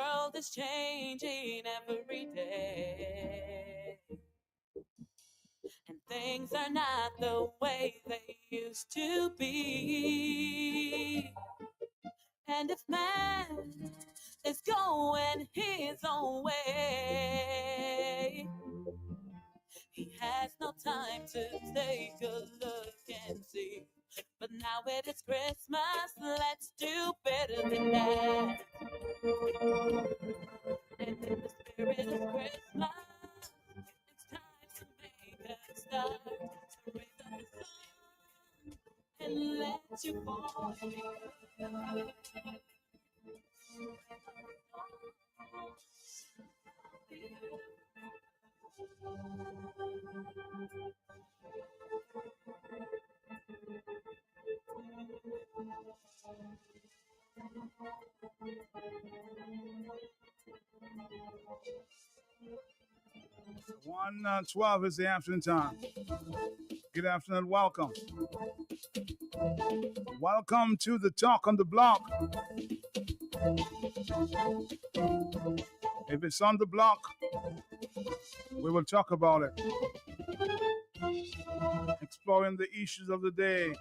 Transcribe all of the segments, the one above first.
world is changing every day, and things are not the way they used to be. And if man is going his own way, he has no time to take a look and see. But now it is Christmas, let's do better than that. And in the spirit of Christmas, it's time to make a start, to raise up the sun and let you fall. One 12 is the afternoon time. Good afternoon, welcome. Welcome to the Talk on the Block. If it's on the block, we will talk about it. Exploring the issues of the day.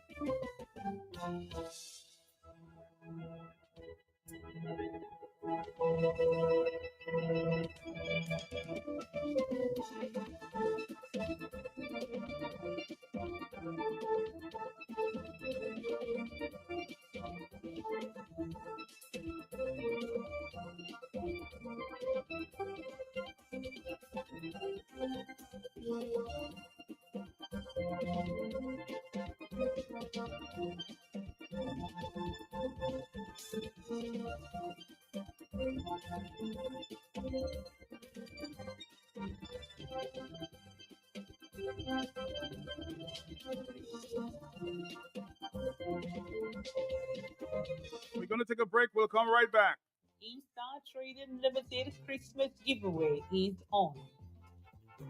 We're going to take a break. We'll come right back. E-Star Trading Limited Christmas giveaway is on.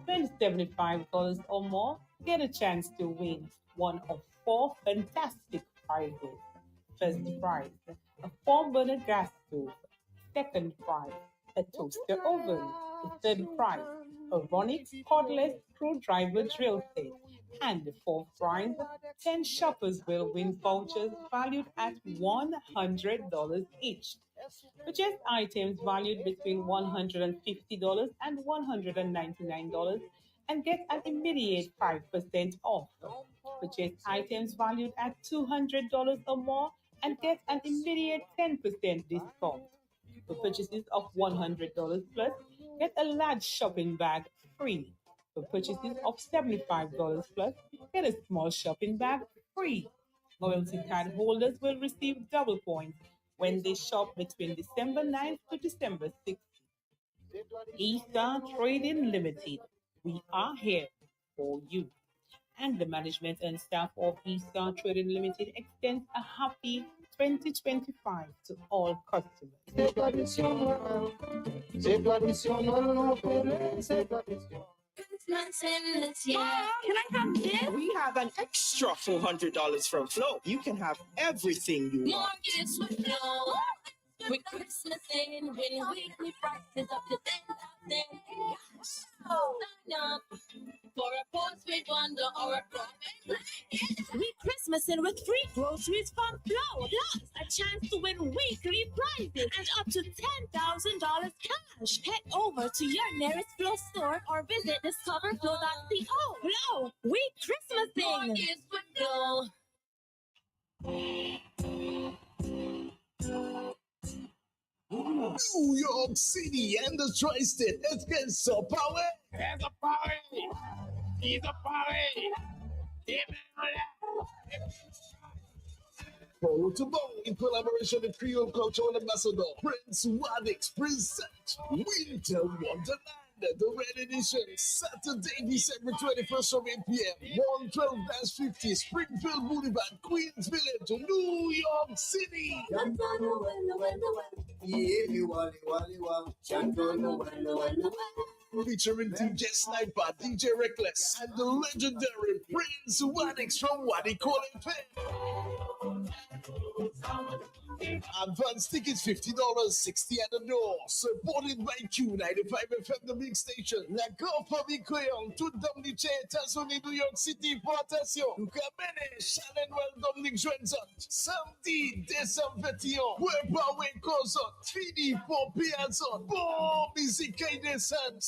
Spend $75 or more, get a chance to win one of 4 fantastic prizes. First prize, a 4-burner gas stove. Second prize, a toaster oven. The third prize, a Ronix cordless screwdriver drill set. And the fourth prize, 10 shoppers will win vouchers valued at $100 each. Purchase items valued between $150 and $199 and get an immediate 5% off. Purchase items valued at $200 or more and get an immediate 10% discount. For purchases of $100 plus, get a large shopping bag free. For purchases of $75 plus, get a small shopping bag free. Loyalty card holders will receive double points when they shop between December 9th to December 6th. E-Star Trading Limited, we are here for you. And the management and staff of E-Star Trading Limited extends a happy 2025 to all customers. Can I have this? We have an extra $400 from Flow. You can have everything you want. Mortgage with Flow. With Christmas in, winning weekly prices up to 10,000. Sign up for a postpaid bundle or a private. We Christmas in with free groceries from Flow. Plus, a chance to win weekly prizes and up to $10,000 cash. Head over to your nearest Flow store or visit discoverflow.co. Flow, we Christmasing. Mortgage with Flow. New York City and the Tri-State, let's get so power. There's a party. It's a party. Follow to Bow in collaboration with Creole Cultural Ambassador Prince Wadix present Winter Wonderland, the Red Edition, Saturday, December 21st from 8 p.m. 112-50 Springfield Boulevard, Queens Village, New York City. Featuring DJ Sniper, DJ Reckless, and the legendary Prince Wadix from Wadi Calling Pen. Advance tickets $50, 60 at the door. Supported by Q95 FM, the big station. La Grande Famille Créole, toute Dominique, États-Unis, New York City, pour attention. Nous camene, Shannon Dominique Johnson. Samedi, décembre 21. Weber Concert. Fini pour Piazon. Bon, musique et descente.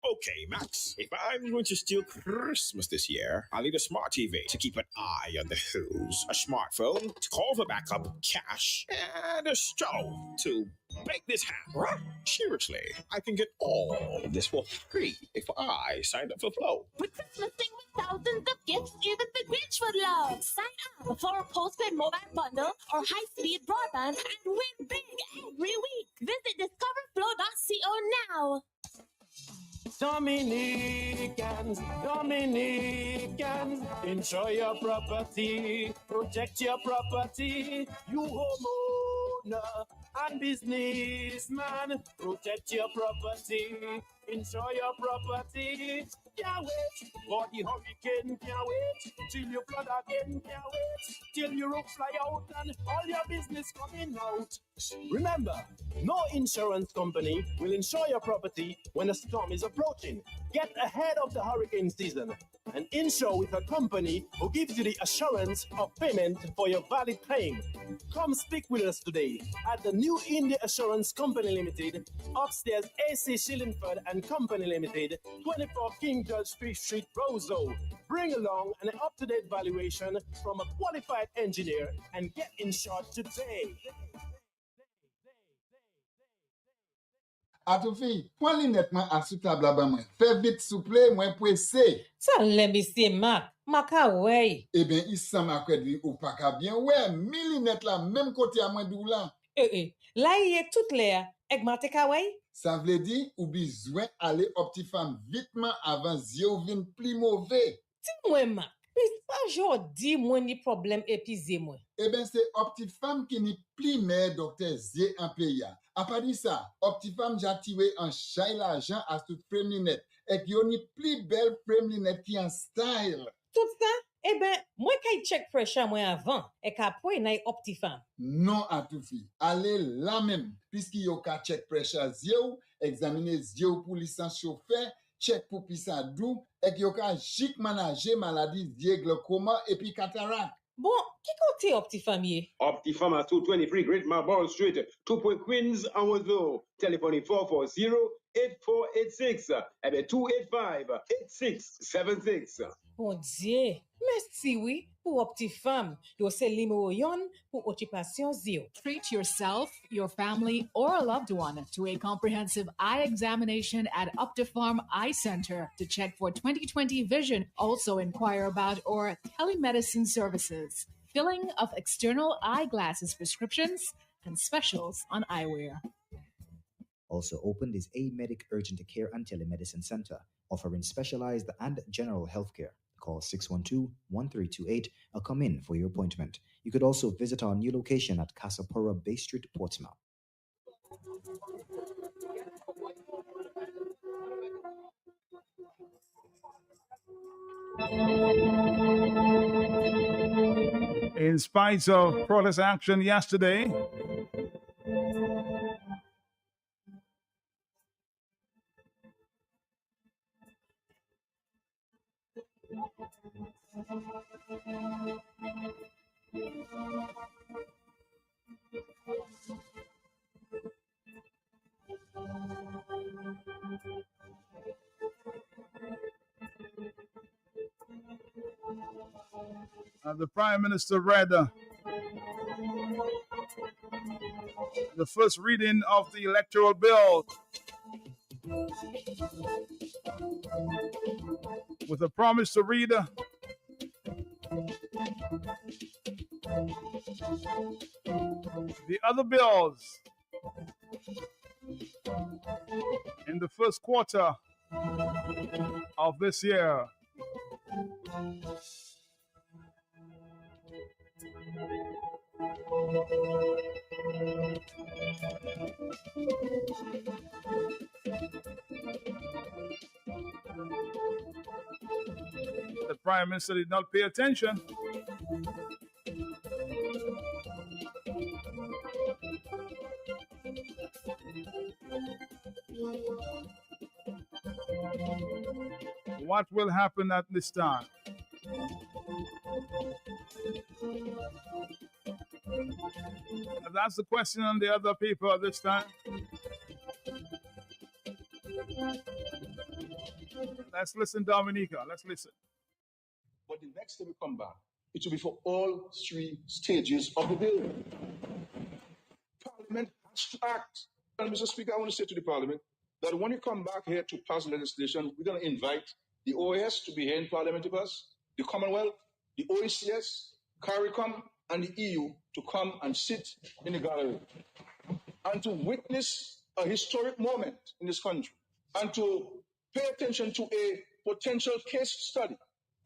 Okay, Max, if I'm going to steal Christmas this year, I'll need a smart TV to keep an eye on the who's, a smartphone to call for backup, cash, and a stove to bake this ham. Seriously, I can get all of this for free if I sign up for Flow. With Christmas thing with thousands of gifts, even the Grinch would love. Sign up for a postpaid mobile bundle or high-speed broadband and win big every week. Visit discoverflow.co now. Dominicans, enjoy your property, protect your property. You homeowner and businessman, protect your property, enjoy your property. Can't wait for the hurricane, can't wait till you flood again, can't wait till your roof fly out and all your business coming out. Remember, no insurance company will insure your property when a storm is approaching. Get ahead of the hurricane season and insure with a company who gives you the assurance of payment for your valid claim. Come speak with us today at the New India Assurance Company Limited, upstairs AC Shillingford and Company Limited, 24 King George Street, Roseau. Bring along an up-to-date valuation from a qualified engineer and get insured today. A tou fi, pon linetman a sou tabla ba mwen. Fè vite souple, mwen presse. Sa let me see, Mak a wey. Eh ben, isan ma kwedi ou pa ka bien. Ouais, mi linet la, même kote a mwen dou la. La yé tout le, ek mate ka wey? Sa vle di, ou bizwen ale Optifam vitman avan zye ou vin pli mauvais. Ti mwen, Mak, pis pa jodi mwen ni problem epize mwen. Eh ben, se Optifam ki ni pli me dokter zye an peya. A pa di sa, Optifam jatiwe an chay l'argent a tout frame linet. Ek yo ni pli bel frame linet ki an style. Tout sa, eh ben, mwen kay check pressure mwen avan, ek apwe nay Optifam. Non a tout fi, ale la même, puisque yo ka check pressure zye ou, examine zye ou pou licence chauffeur, check pou pisa dou, ek yo ka jik manager maladie zye glaucoma epi cataracte. Bon, ki kote Optifam ye? Optifam at 223 Great Marlborough Street, 2 Point Queens, Amazon. Telephone 440-8486. Eh bien, 285-8676. Bon Dieu, merci oui pour Optifam. Yo se limo yon pour occupation zero. Treat yourself, your family, or a loved one to a comprehensive eye examination at Optifam Eye Center to check for 20/20 vision. Also inquire about our telemedicine services, filling of external eyeglasses prescriptions, and specials on eyewear. Also opened is A Medic Urgent Care and Telemedicine Center, offering specialized and general healthcare. Call 612-1328 or come in for your appointment. You could also visit our new location at Casapora Bay Street, Portsmouth. In spite of protest action yesterday, the Prime Minister read the first reading of the electoral bill with a promise to read the other bills in the first quarter of this year. The Prime Minister did not pay attention. What will happen at this time? That's the question on the other people at this time. Let's listen, Dominica. Let's listen. But the next time we come back, it will be for all three stages of the bill. Parliament has to act. And Mr. Speaker, I want to say to the Parliament that when you come back here to pass legislation, we're going to invite the OAS to be here in Parliament with us, the Commonwealth, the OECS, CARICOM, and the EU to come and sit in the gallery and to witness a historic moment in this country and to pay attention to a potential case study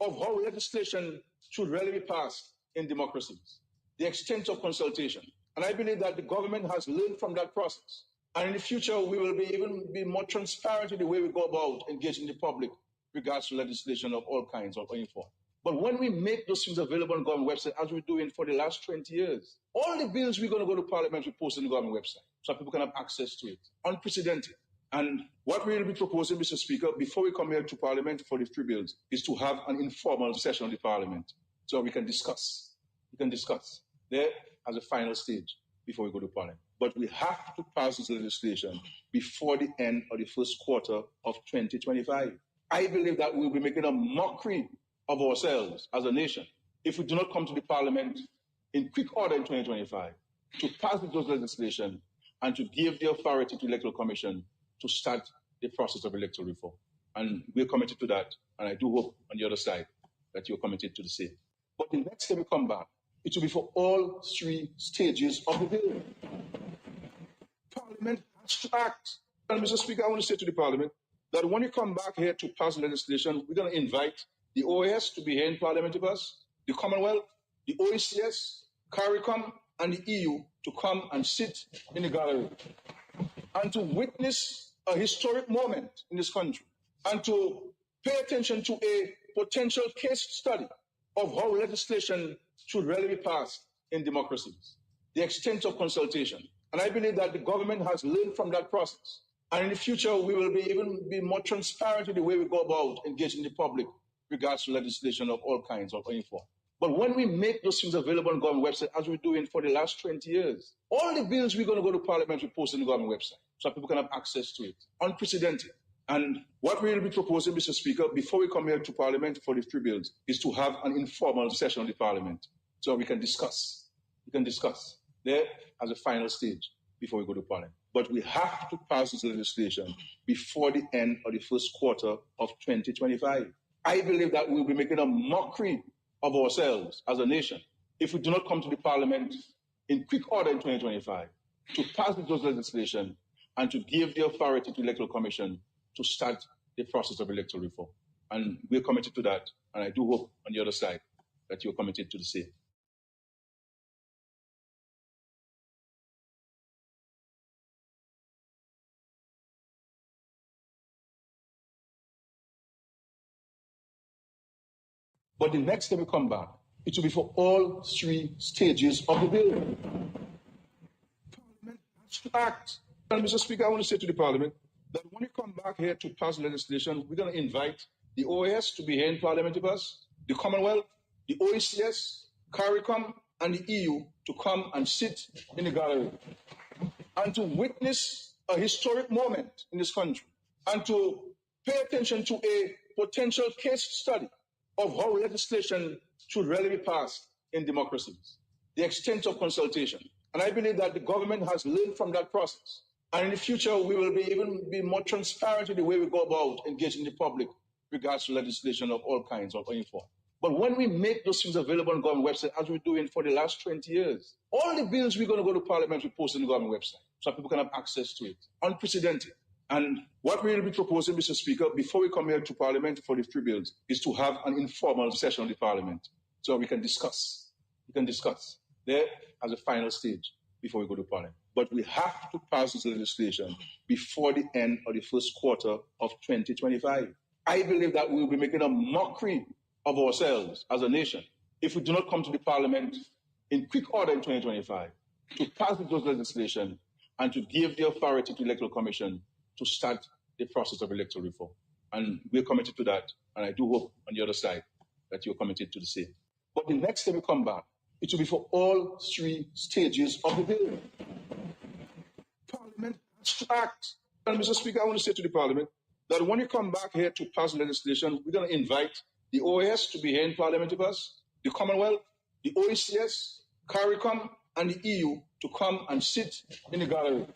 of how legislation should really be passed in democracies, the extent of consultation. And I believe that the government has learned from that process. And in the future, we will even be more transparent in the way we go about engaging the public regards to legislation of all kinds of any form. But when we make those things available on the government website, as we're doing for the last 20 years, all the bills we're going to go to Parliament, we post on the government website so people can have access to it. Unprecedented. And what we will be proposing, Mr. Speaker, before we come here to Parliament for the three bills, is to have an informal session of the Parliament so we can discuss. We can discuss there as a final stage before we go to Parliament. But we have to pass this legislation before the end of the first quarter of 2025. I believe that we'll be making a mockery of ourselves as a nation if we do not come to the Parliament in quick order in 2025 to pass those legislation and to give the authority to the Electoral Commission to start the process of electoral reform. And we're committed to that. And I do hope on the other side that you're committed to the same. But the next time we come back, it will be for all three stages of the bill. Parliament has to act. And Mr. Speaker, I want to say to the Parliament that when you come back here to pass legislation, we're going to invite the OAS to be here in Parliament with us, the Commonwealth, the OECS, CARICOM, and the EU to come and sit in the gallery and to witness a historic moment in this country and to pay attention to a potential case study of how legislation should really be passed in democracies, the extent of consultation. And I believe that the government has learned from that process. And in the future, we will even be more transparent in the way we go about engaging the public regards to legislation of all kinds of any form. But when we make those things available on the government website, as we're doing for the last 20 years, all the bills we're going to go to Parliament, we post on the government website so people can have access to it. Unprecedented. And what we will be proposing, Mr. Speaker, before we come here to Parliament for the three bills, is to have an informal session of the Parliament so we can discuss. We can discuss there as a final stage before we go to Parliament. But we have to pass this legislation before the end of the first quarter of 2025. I believe that we'll be making a mockery of ourselves as a nation if we do not come to the Parliament in quick order in 2025 to pass those legislation and to give the authority to the Electoral Commission to start the process of electoral reform. And we're committed to that. And I do hope on the other side that you're committed to the same. But the next time we come back, it will be for all three stages of the bill. Parliament has to act. And Mr. Speaker, I want to say to the Parliament that when you come back here to pass legislation, we're going to invite the OAS to be here in Parliament with us, the Commonwealth, the OECS, CARICOM, and the EU to come and sit in the gallery and to witness a historic moment in this country and to pay attention to a potential case study of how legislation should really be passed in democracies, the extent of consultation. And I believe that the government has learned from that process. And in the future, we will even be more transparent in the way we go about engaging the public regards to legislation of all kinds of any form. But when we make those things available on the government website, as we're doing for the last 20 years, all the bills we're going to go to Parliament, we post on the government website so people can have access to it. Unprecedented. And what we will be proposing, Mr. Speaker, before we come here to Parliament for the three bills, is to have an informal session of the Parliament so we can discuss. We can discuss there as a final stage before we go to Parliament. But we have to pass this legislation before the end of the first quarter of 2025. I believe that we'll be making a mockery of ourselves as a nation if we do not come to the Parliament in quick order in 2025 to pass those legislation and to give the authority to the Electoral Commission to start the process of electoral reform. And we're committed to that. And I do hope on the other side that you're committed to the same. But the next time we come back, it will be for all three stages of the bill. Parliament has to act. And Mr. Speaker, I want to say to the Parliament that when we come back here to pass legislation, we're going to invite the OAS to be here in Parliament with us, the Commonwealth, the OECS, CARICOM, and the EU to come and sit in the gallery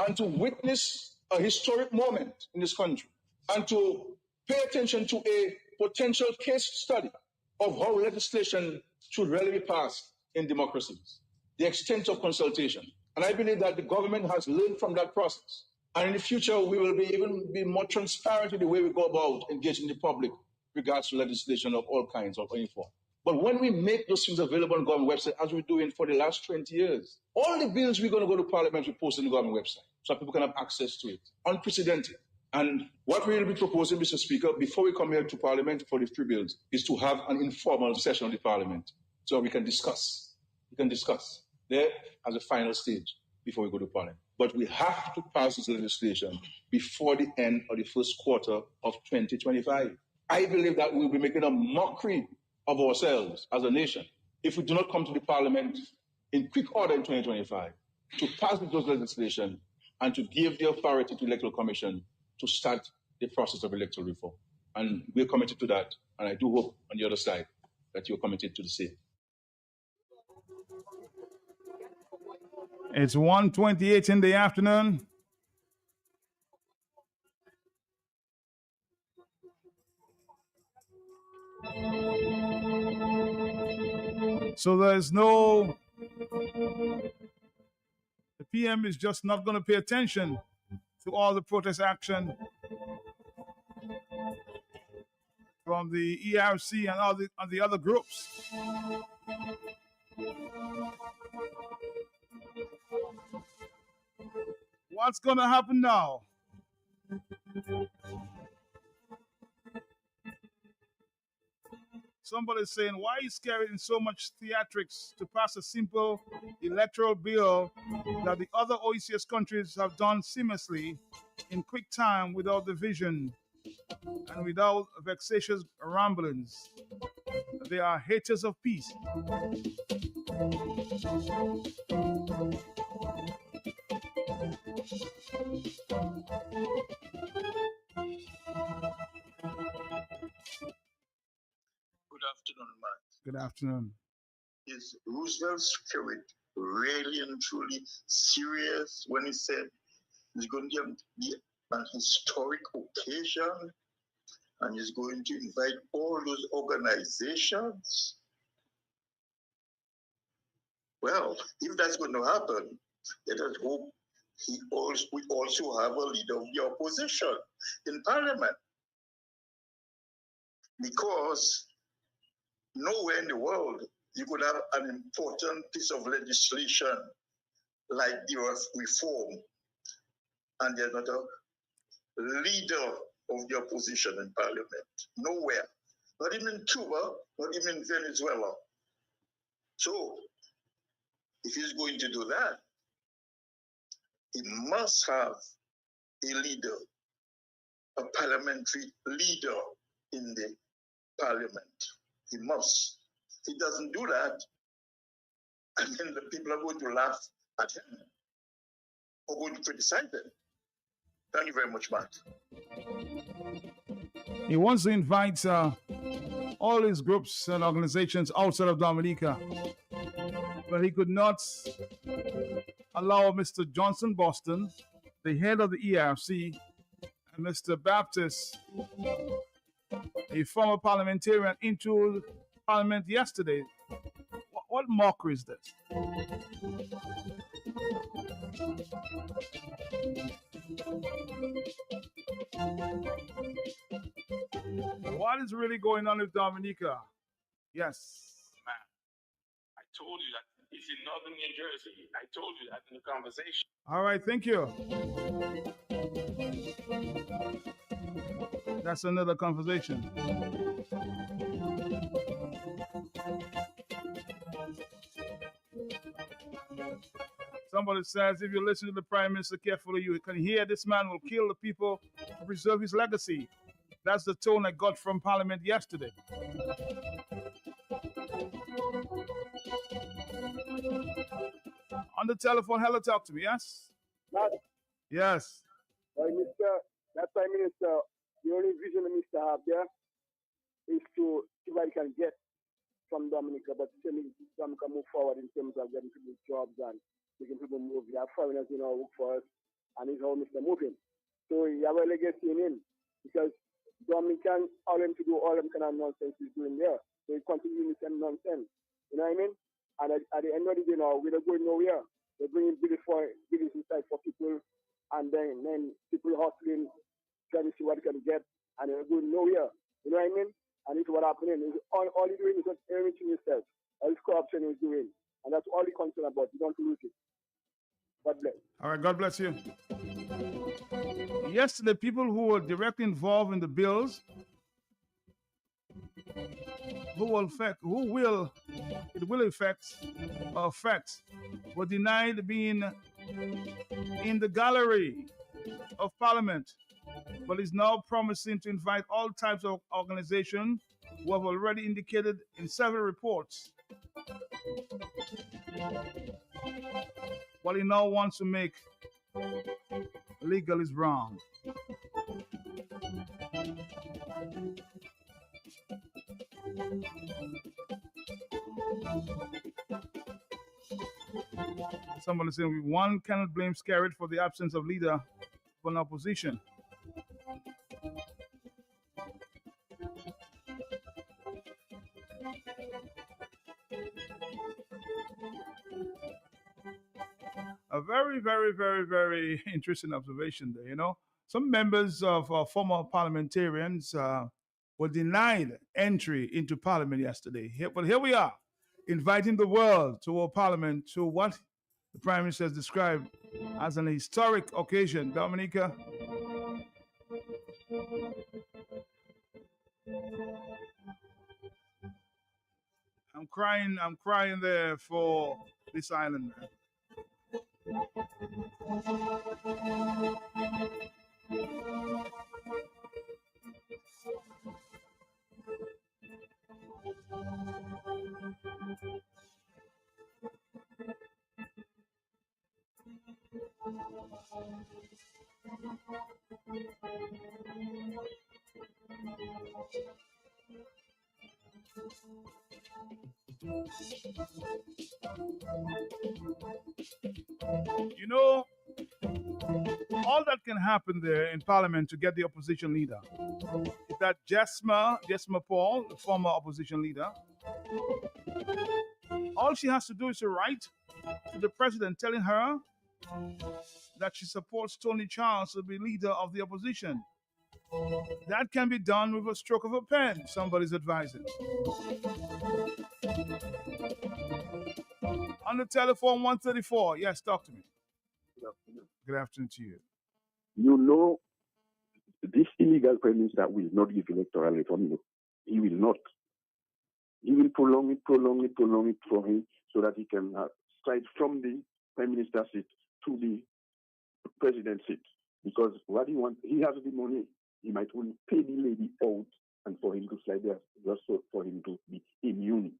and to witness a historic moment in this country and to pay attention to a potential case study of how legislation should really be passed in democracies, the extent of consultation. And I believe that the government has learned from that process. And in the future, we will be more transparent in the way we go about engaging the public regards to legislation of all kinds of any form. But when we make those things available on the government website, as we're doing for the last 20 years, all the bills we're going to go to Parliament, we post on the government website so people can have access to it. Unprecedented. And what we will be proposing, Mr. Speaker, before we come here to Parliament for the three bills, is to have an informal session of the Parliament so we can discuss. We can discuss there as a final stage before we go to Parliament. But we have to pass this legislation before the end of the first quarter of 2025. I believe that we'll be making a mockery of ourselves as a nation if we do not come to the Parliament in quick order in 2025 to pass those legislation and to give the authority to the Electoral Commission to start the process of electoral reform. And we're committed to that. And I do hope on the other side that you're committed to the same. It's 1:28 in the afternoon. So there's no, the PM is just not going to pay attention to all the protest action from the ERC and all the other groups. What's going to happen now? Somebody's saying, why is carrying so much theatrics to pass a simple electoral bill that the other OECS countries have done seamlessly in quick time without division and without vexatious ramblings? They are haters of peace. Good afternoon, Matt. Good afternoon. Is Roosevelt's spirit really and truly serious when he said it's going to be an historic occasion and he's going to invite all those organizations? Well, if that's going to happen, let us hope we also have a leader of the opposition in Parliament. Because nowhere in the world you could have an important piece of legislation like the reform, and there's not a leader of the opposition in Parliament. Nowhere. Not even in Cuba, not even in Venezuela. So, if he's going to do that, he must have a leader, a parliamentary leader in the Parliament. He must. If he doesn't do that, I mean, the people are going to laugh at him or going to criticize him. Thank you very much, Matt. He wants to invite all his groups and organizations outside of Dominica, but he could not allow Mr. Johnson Boston, the head of the ERC, and Mr. Baptist, a former parliamentarian, into Parliament yesterday. What mockery is this? What is really going on with Dominica? Yes. Man, I told you that it's in northern New Jersey. I told you that in the conversation. All right, thank you. That's another conversation. Somebody says, if you listen to the Prime Minister carefully, you can hear this man will kill the people to preserve his legacy. That's the tone I got from Parliament yesterday. On the telephone, hello, talk to me, yes? Yes. That Prime Minister, the only vision the minister have there is to see what he can get from Dominica, but Dominica move forward in terms of getting people jobs and making people move. We have foreigners work for us, and it's how Mr. moving. So you have a legacy in him, because Dominican, all them to do all them kind of nonsense he's doing there. So he continues the same nonsense. You know what I mean? And at the end of the day now, we're not going nowhere. They're bringing billies inside for people, and then people hustling, trying to see what they can get, and they're going nowhere. You know what I mean? And it's what happening. All he's doing is just enriching himself. All this corruption he's doing. And that's all he's concerned about. You don't lose it. God bless. All right, God bless you. Yesterday, people who were directly involved in the bills, it will affect, were denied being in the gallery of Parliament, but is now promising to invite all types of organizations who have already indicated in several reports what he now wants to make legal is wrong. Someone is saying one cannot blame Scarrett for the absence of leader for an opposition. A very, very, very, very interesting observation there. Some members of former parliamentarians were denied entry into Parliament yesterday. But here we are, inviting the world to our Parliament to what the Prime Minister has described as an historic occasion. Dominica? I'm crying there for this island, man. All that can happen there in Parliament to get the opposition leader is that Jesma Paul, the former opposition leader, all she has to do is to write to the president telling her that she supports Tony Charles to be leader of the opposition. That can be done with a stroke of a pen, somebody's advising. On the telephone, 134. Yes, talk to me. Good afternoon to you. You know, this illegal Prime Minister will not give electoral reform. He will not. He will prolong it for him so that he can stride from the Prime Minister seat to the President seat. Because what he wants, he has the money. He might only pay the lady out and for him to slide there, just so for him to be immune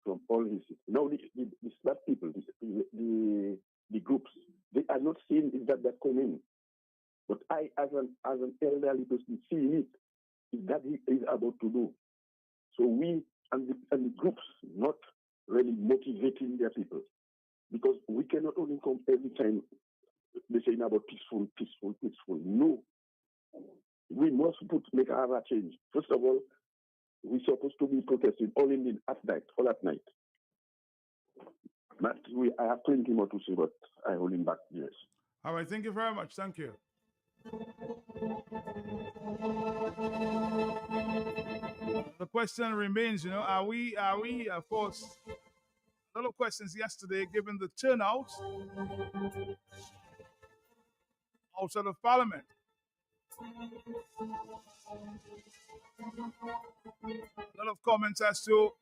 from all his. Now, the smart people, the groups, they are not seeing that coming. But I, as an elderly person, seeing it, is that he is about to do. So we and the groups not really motivating their people, because we cannot only come every time they saying about peaceful. No, we must make our change. First of all, we're supposed to be protesting all at night. But I have plenty more to say, but I hold him back. Yes. All right. Thank you very much. Thank you. The question remains, are we, of course, a lot of questions yesterday, given the turnout outside of Parliament. A lot of comments as to,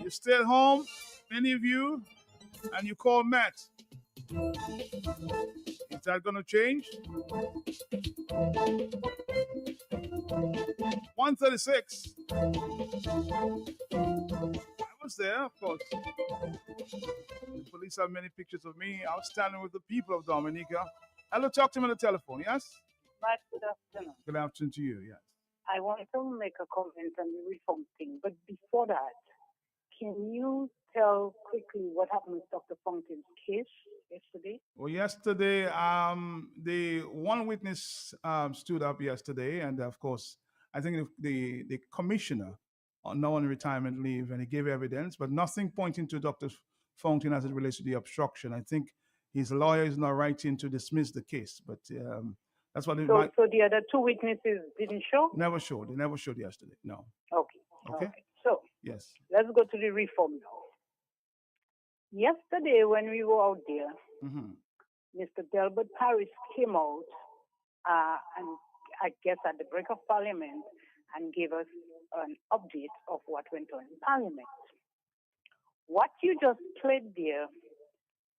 you stay at home, many of you, and you call Matt. Is that going to change? 136. I was there, of course. The police have many pictures of me. I was standing with the people of Dominica. Hello, talk to me on the telephone, yes? Good afternoon. Good afternoon to you, yes. I want to make a comment on the reform thing, but before that, can you tell quickly what happened with Dr. Fountain's case yesterday? Well, yesterday, the one witness stood up yesterday, and of course, I think the commissioner, now on retirement leave, and he gave evidence, but nothing pointing to Dr. Fountain as it relates to the obstruction. I think his lawyer is now writing to dismiss the case, but that's what it So, might. so the other two witnesses didn't show? Never showed. They never showed yesterday. No. Okay. Okay. So Yes. let's go to the reform now. Yesterday, when we were out there, Mr. Delbert Paris came out, and I guess at the break of Parliament, and gave us an update of what went on in Parliament. What you just played there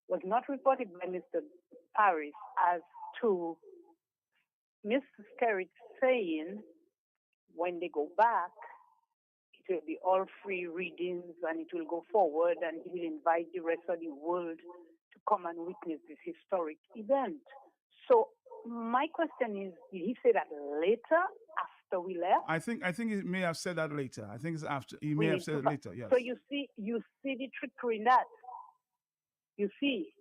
was not reported by Mr. Paris as to Mr. Skerritt saying when they go back, it will be all free readings and it will go forward and he will invite the rest of the world to come and witness this historic event. So my question is, did he say that later after we left? I think he may have said that later. I think it's after. He may We have need said to it fi- later. Yes. So you see the trickery in that. You see,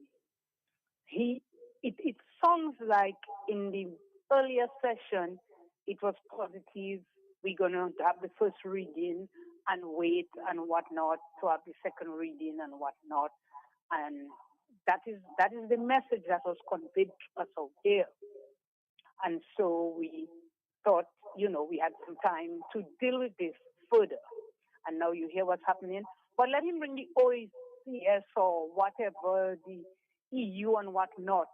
it sounds like in the earlier session, it was positive. We're going to have the first reading and wait and whatnot to have the second reading and whatnot. And that is the message that was conveyed to us out there. And so we thought, we had some time to deal with this further. And now you hear what's happening. But let him bring the OECS or whatever, the EU and whatnot.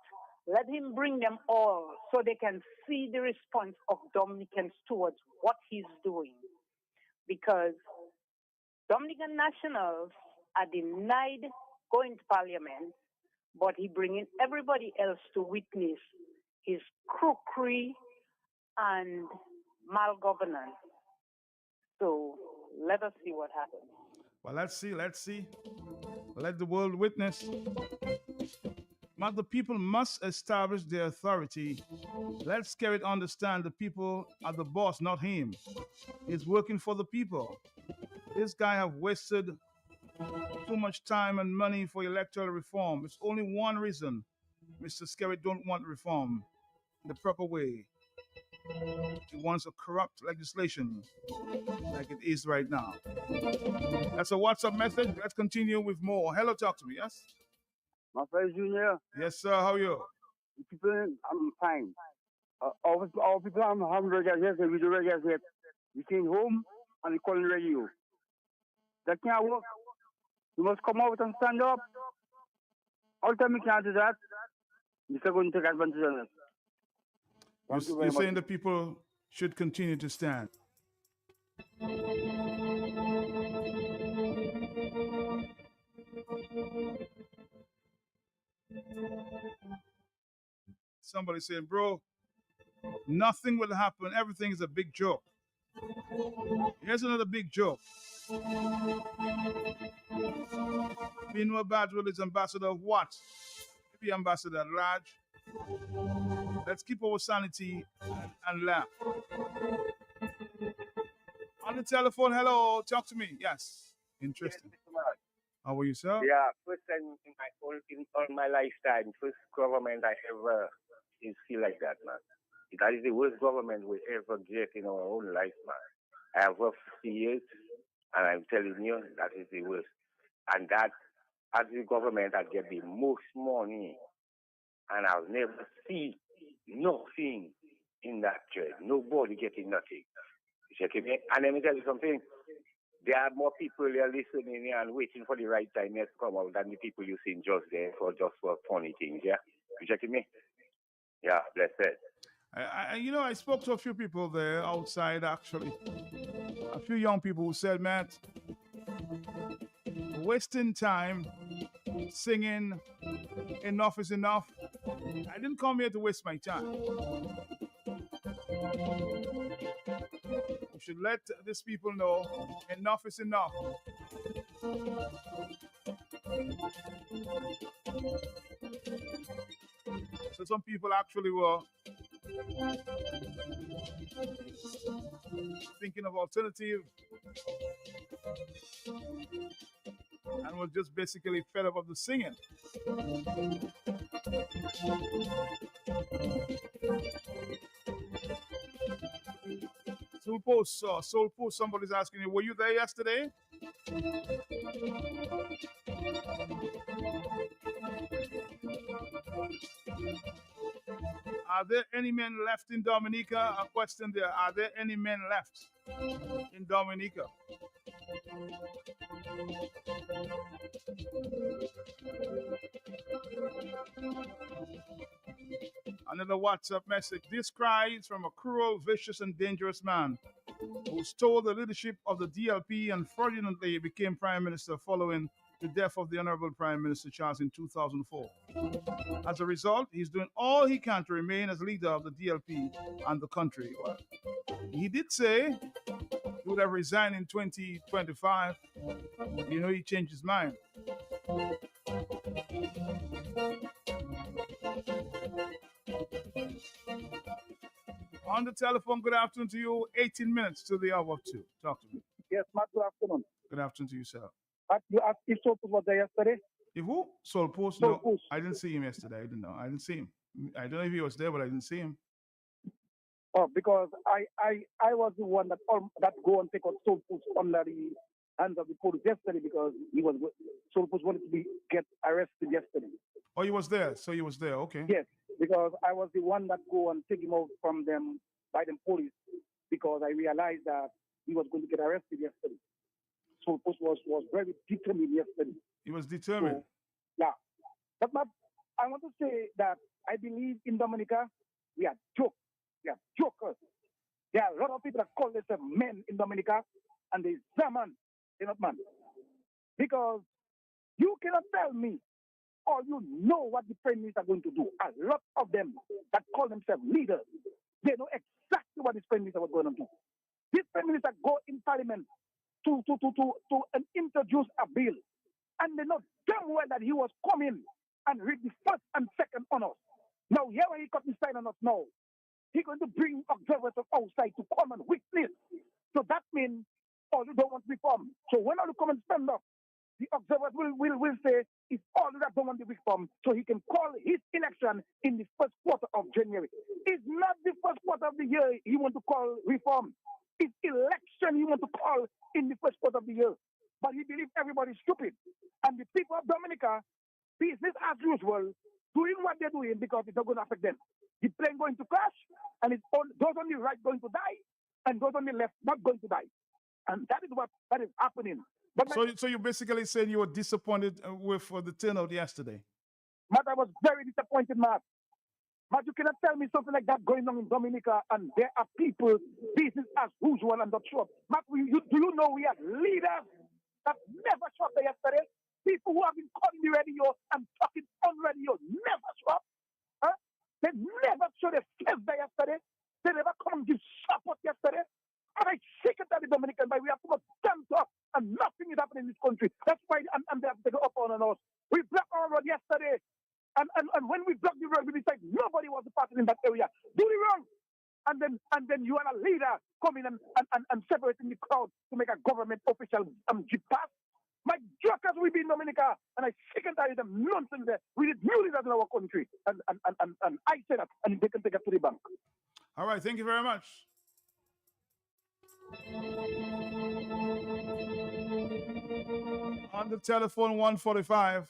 Let him bring them all so they can see the response of Dominicans towards what he's doing. Because Dominican nationals are denied going to Parliament, but he bringing everybody else to witness his crookery and malgovernance. So let us see what happens. Well, let's see. Let the world witness. But the people must establish their authority. Let Skerritt understand the people are the boss, not him. He's working for the people. This guy have wasted too much time and money for electoral reform. It's only one reason Mr. Skerritt don't want reform the proper way. He wants a corrupt legislation like it is right now. That's a WhatsApp message. Let's continue with more. Hello, talk to me, yes? My friend Junior. Yes, sir. How are you? People, I'm fine. All people I'm having reggae, we do reggae. We came home and we calling radio. That can't work. You must come out and stand up. All the time we can't do that. Mr. going to take advantage of it. You're saying the people should continue to stand. Somebody saying, bro, nothing will happen. Everything is a big joke. Here's another big joke. Meanwhile, Badwell is ambassador of what? Maybe ambassador at large. Let's keep our sanity and laugh. On the telephone, hello, talk to me. Yes, interesting. How are you, sir? Yeah, first time in all my lifetime, first government I ever feel like that, man. That is the worst government we ever get in our own life, man. I have worked 50 years, and I'm telling you, that is the worst. And that, as the government, I get the most money, and I'll never see nothing in that trade. Nobody getting nothing. You check me? And let me tell you something. There are more people there listening here and waiting for the right time to come out than the people you see just there for funny things, yeah? You checking me? Yeah, blessed. I spoke to a few people there outside, actually. A few young people who said, Matt, wasting time singing enough is enough. I didn't come here to waste my time. You should let these people know enough is enough. So some people actually were thinking of alternative and was just basically fed up of the singing. Soul Post, somebody's asking you, were you there yesterday? Are there any men left in Dominica? A question there. Are there any men left in Dominica? Another WhatsApp message. This cry is from a cruel, vicious, and dangerous man who stole the leadership of the DLP and fraudulently became Prime Minister following the death of the Honorable Prime Minister Charles in 2004. As a result, he's doing all he can to remain as leader of the DLP and the country. Well, he did say he would have resigned in 2025. You know, he changed his mind. On the telephone, good afternoon to you. 18 minutes to the hour of 2. Talk to me. Yes, Matt, good afternoon. Good afternoon to you, sir. You asked if Soul Post was there yesterday? If who? Soul Post? Soul No, Post. I didn't see him yesterday. I didn't know. I didn't see him. I don't know if he was there, but I didn't see him. Oh, because I was the one that go and take out Soul Post under the hands of the police yesterday because Soul Post wanted to get arrested yesterday. Oh, he was there. So he was there. Okay. Yes, because I was the one that go and take him out from them by the police because I realized that he was going to get arrested yesterday. Soul Post was very determined yesterday. He was determined. So, yeah. But I want to say that I believe in Dominica, we are jokers. We are jokers. There are a lot of people that call themselves men in Dominica, and they're man. They're not man. Because you cannot tell me or you know what the Prime Minister is going to do. A lot of them that call themselves leaders, they know exactly what this Prime Minister was going to do. This Prime Minister go in Parliament to introduce a bill, and they know damn well that he was coming and read the first and second on us. Now, here when he got the sign on us now, he's going to bring observers from outside to come and witness. So that means all you don't want reform. So when all you come and stand up, the observers will say it's all that don't want the reform, so he can call his election in the first quarter of January. It's not the first quarter of the year he want to call reform. It's election he want to call in the first quarter of the year. But he believes everybody's stupid. And the people of Dominica, business as usual, doing what they're doing because it's not going to affect them. The plane going to crash, and those on the right going to die, and those on the left not going to die. And that is happening. But so you're basically saying you were disappointed with the turnout yesterday? Matt, I was very disappointed, Matt. Matt, you cannot tell me something like that going on in Dominica, and there are people, business as usual, and not show up. Matt, do you know we have leaders that never showed up there yesterday? People who have been calling the radio and talking on radio never show up. Huh? They never showed their face there yesterday. They never come and give support yesterday. And I sick at the Dominican, but we have to stand up, and nothing is happening in this country. That's why and they have to go up on us. We blocked our road yesterday. And when we blocked the road, we decided nobody was a part in that area. Do the wrong. And then you are a leader coming and separating the crowd to make a government official jeep pass. My jokers will be in Dominica, and I sick and tired of them nonsense there. We need new leaders in our country. And I say that, and they can take it to the bank. All right, thank you very much. On the telephone, 145.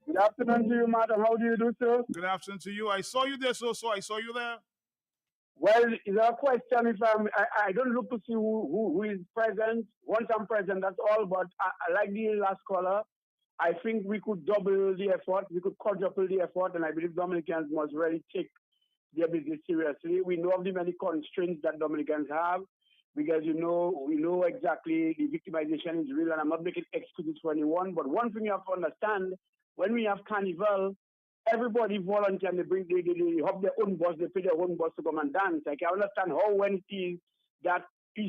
Good afternoon to you, madam. How do you do, sir? Good afternoon to you. I saw you there, so I saw you there. Well, it's a question if I don't look to see who is present. Once I'm present, that's all. But I like the last caller. I think we could double the effort. We could quadruple the effort. And I believe Dominicans must really take their business seriously. We know of the many constraints that Dominicans have. because we know exactly the victimization is real, and I'm not making excuses for anyone. But one thing you have to understand: when we have carnival, everybody volunteer and they have their own bus, they pay their own bus to come and dance. I can understand how when it is that when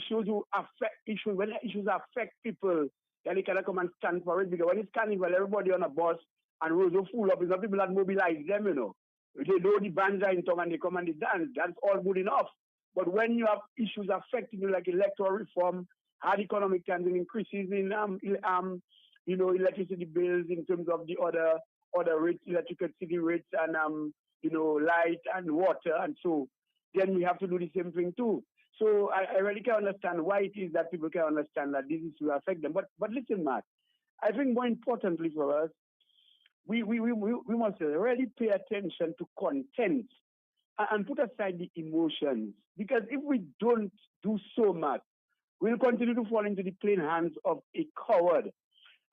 issues affect people, then they cannot come and stand for it, because when it's carnival, everybody on a bus and roads are full up. It's not people that mobilize them, They know the bands are in town and they come and they dance. That's all good enough. But when you have issues affecting you like electoral reform, hard economic times and increases in electricity bills in terms of the other rates, electricity rates and light and water, and so then we have to do the same thing too. So I really can understand why it is that people can understand that this is will affect them. But listen, Matt, I think more importantly for us, we must really pay attention to content and put aside the emotions, because if we don't do so much, we'll continue to fall into the plain hands of a coward.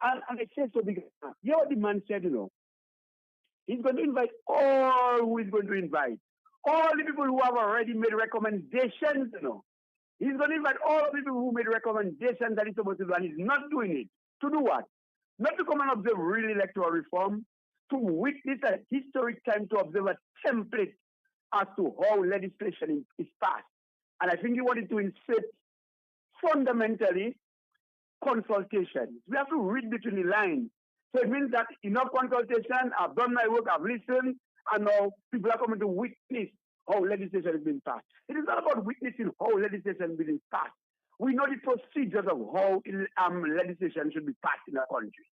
And I say so because you know what the man said, he's going to invite all who he's going to invite. All the people who have already made recommendations, He's going to invite all the people who made recommendations that he's supposed to do, and he's not doing it. To do what? Not to come and observe real electoral reform, to witness a historic time to observe a template as to how legislation is passed. And I think he wanted to insert fundamentally consultation. We have to read between the lines. So it means that enough consultation, I've done my work, I've listened, and now people are coming to witness how legislation is being passed. It is not about witnessing how legislation is being passed. We know the procedures of how legislation should be passed in our country.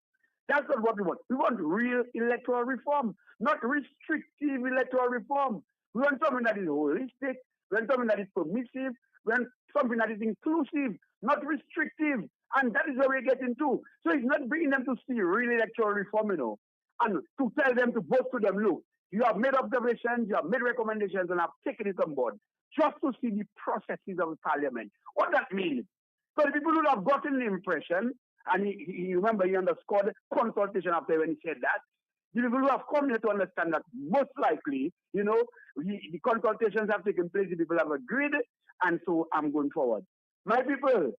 That's not what we want. We want real electoral reform, not restrictive electoral reform. We want something that is holistic, we want something that is permissive, we want something that is inclusive, not restrictive. And that is where we get into. So it's not bringing them to see real electoral reform, and to tell them to vote to them, look, you have made observations, you have made recommendations, and I've taken it on board, just to see the processes of the parliament. What that means. So the people who have gotten the impression, and he remember he underscored consultation after when he said that, the people who have come here to understand that most likely, the consultations have taken place, the people have agreed, and so I'm going forward. My people,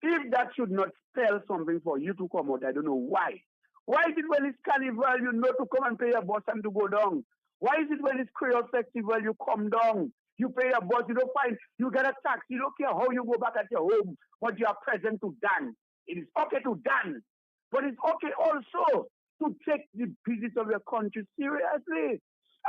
if that should not spell something for you to come out, I don't know why. Why is it when it's carnival, to come and pay your bus and to go down? Why is it when it's Creole Festival, you come down, you pay your bus, you don't find, you get a taxi, you don't care how you go back at your home, but you are present to dance. It is okay to dance, but it's okay also to take the business of your country seriously.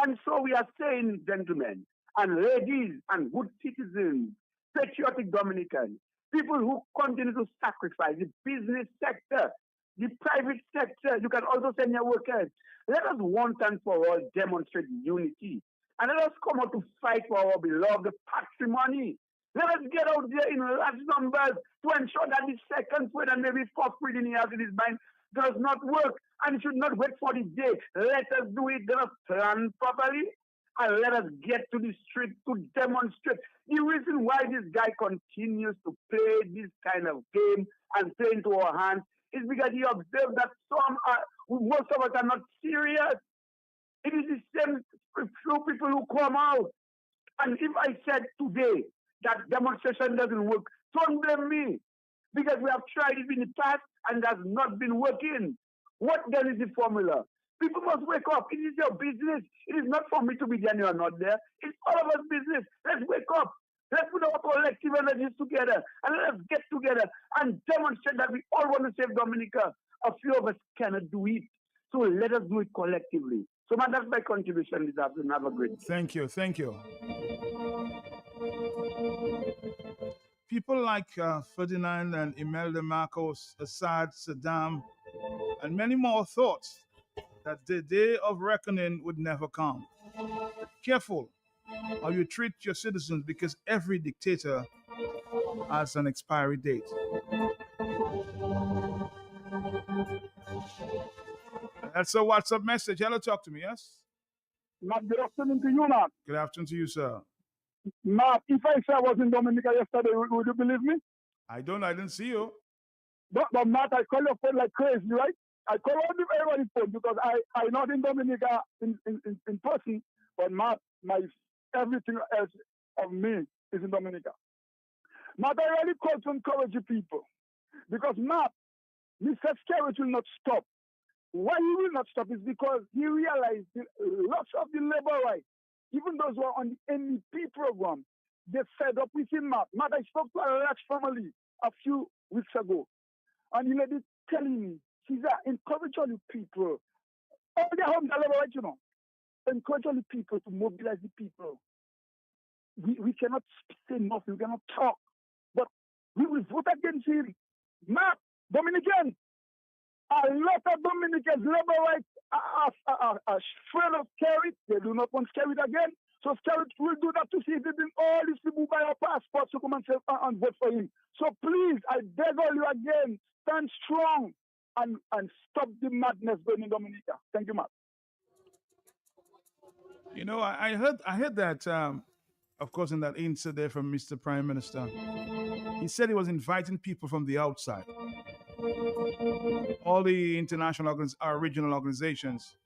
And so we are saying, gentlemen and ladies and good citizens, patriotic Dominicans, people who continue to sacrifice the business sector, the private sector, you can also send your workers. Let us once and for all demonstrate unity. And let us come out to fight for our beloved patrimony. Let us get out there in large numbers to ensure that the second third and maybe fourth reading he has in his mind does not work and should not wait for the day. Let us do it. Let us plan properly and let us get to the street to demonstrate. The reason why this guy continues to play this kind of game and play into our hands is because he observed that most of us are not serious. It is the same few people who come out. And if I said today that demonstration doesn't work, don't blame me. Because we have tried it in the past and it has not been working. What then is the formula? People must wake up. It is your business. It is not for me to be there and you are not there. It's all of us business. Let's wake up. Let's put our collective energies together and let's get together and demonstrate that we all want to save Dominica. A few of us cannot do it. So let us do it collectively. So man, that's my contribution this afternoon. Have a great day. Thank you. People like Ferdinand and Imelda Marcos, Assad, Saddam, and many more thought that the day of reckoning would never come. Careful how you treat your citizens, because every dictator has an expiry date. That's a WhatsApp message. Hello, talk to me, yes? Matt, good afternoon to you, Matt. Good afternoon to you, sir. Matt, if I say I was in Dominica yesterday, would you believe me? I didn't see you. But Matt, I call your phone like crazy, right? I call everybody's phone because I'm not in Dominica in person, but Matt, everything else of me is in Dominica. Matt, I really call to encourage the people. Because Matt, Mr. Skerrit will not stop. Why he will not stop is because he realized lots of the labor rights, even those who are on the NEP program, they fed up with him, Matt. Matt, I spoke to a large family a few weeks ago, and the lady telling me, she's encourage all the people. All their homes are labor rights, you know. Encourage all the people to mobilize the people. We cannot say nothing, we cannot talk, but we will vote against him. Matt, Dominican, a lot of Dominicans, labor rights are afraid of Skerrit. They do not want Skerrit again. So Skerrit will do that to see if they bring all these people by our passports to come and vote for him. So please, I beg all you again, stand strong and stop the madness going in Dominica. Thank you, Matt. You know, I heard that, of course, in that answer there from Mr. Prime Minister. He said he was inviting people from the outside, all the international regional organizations.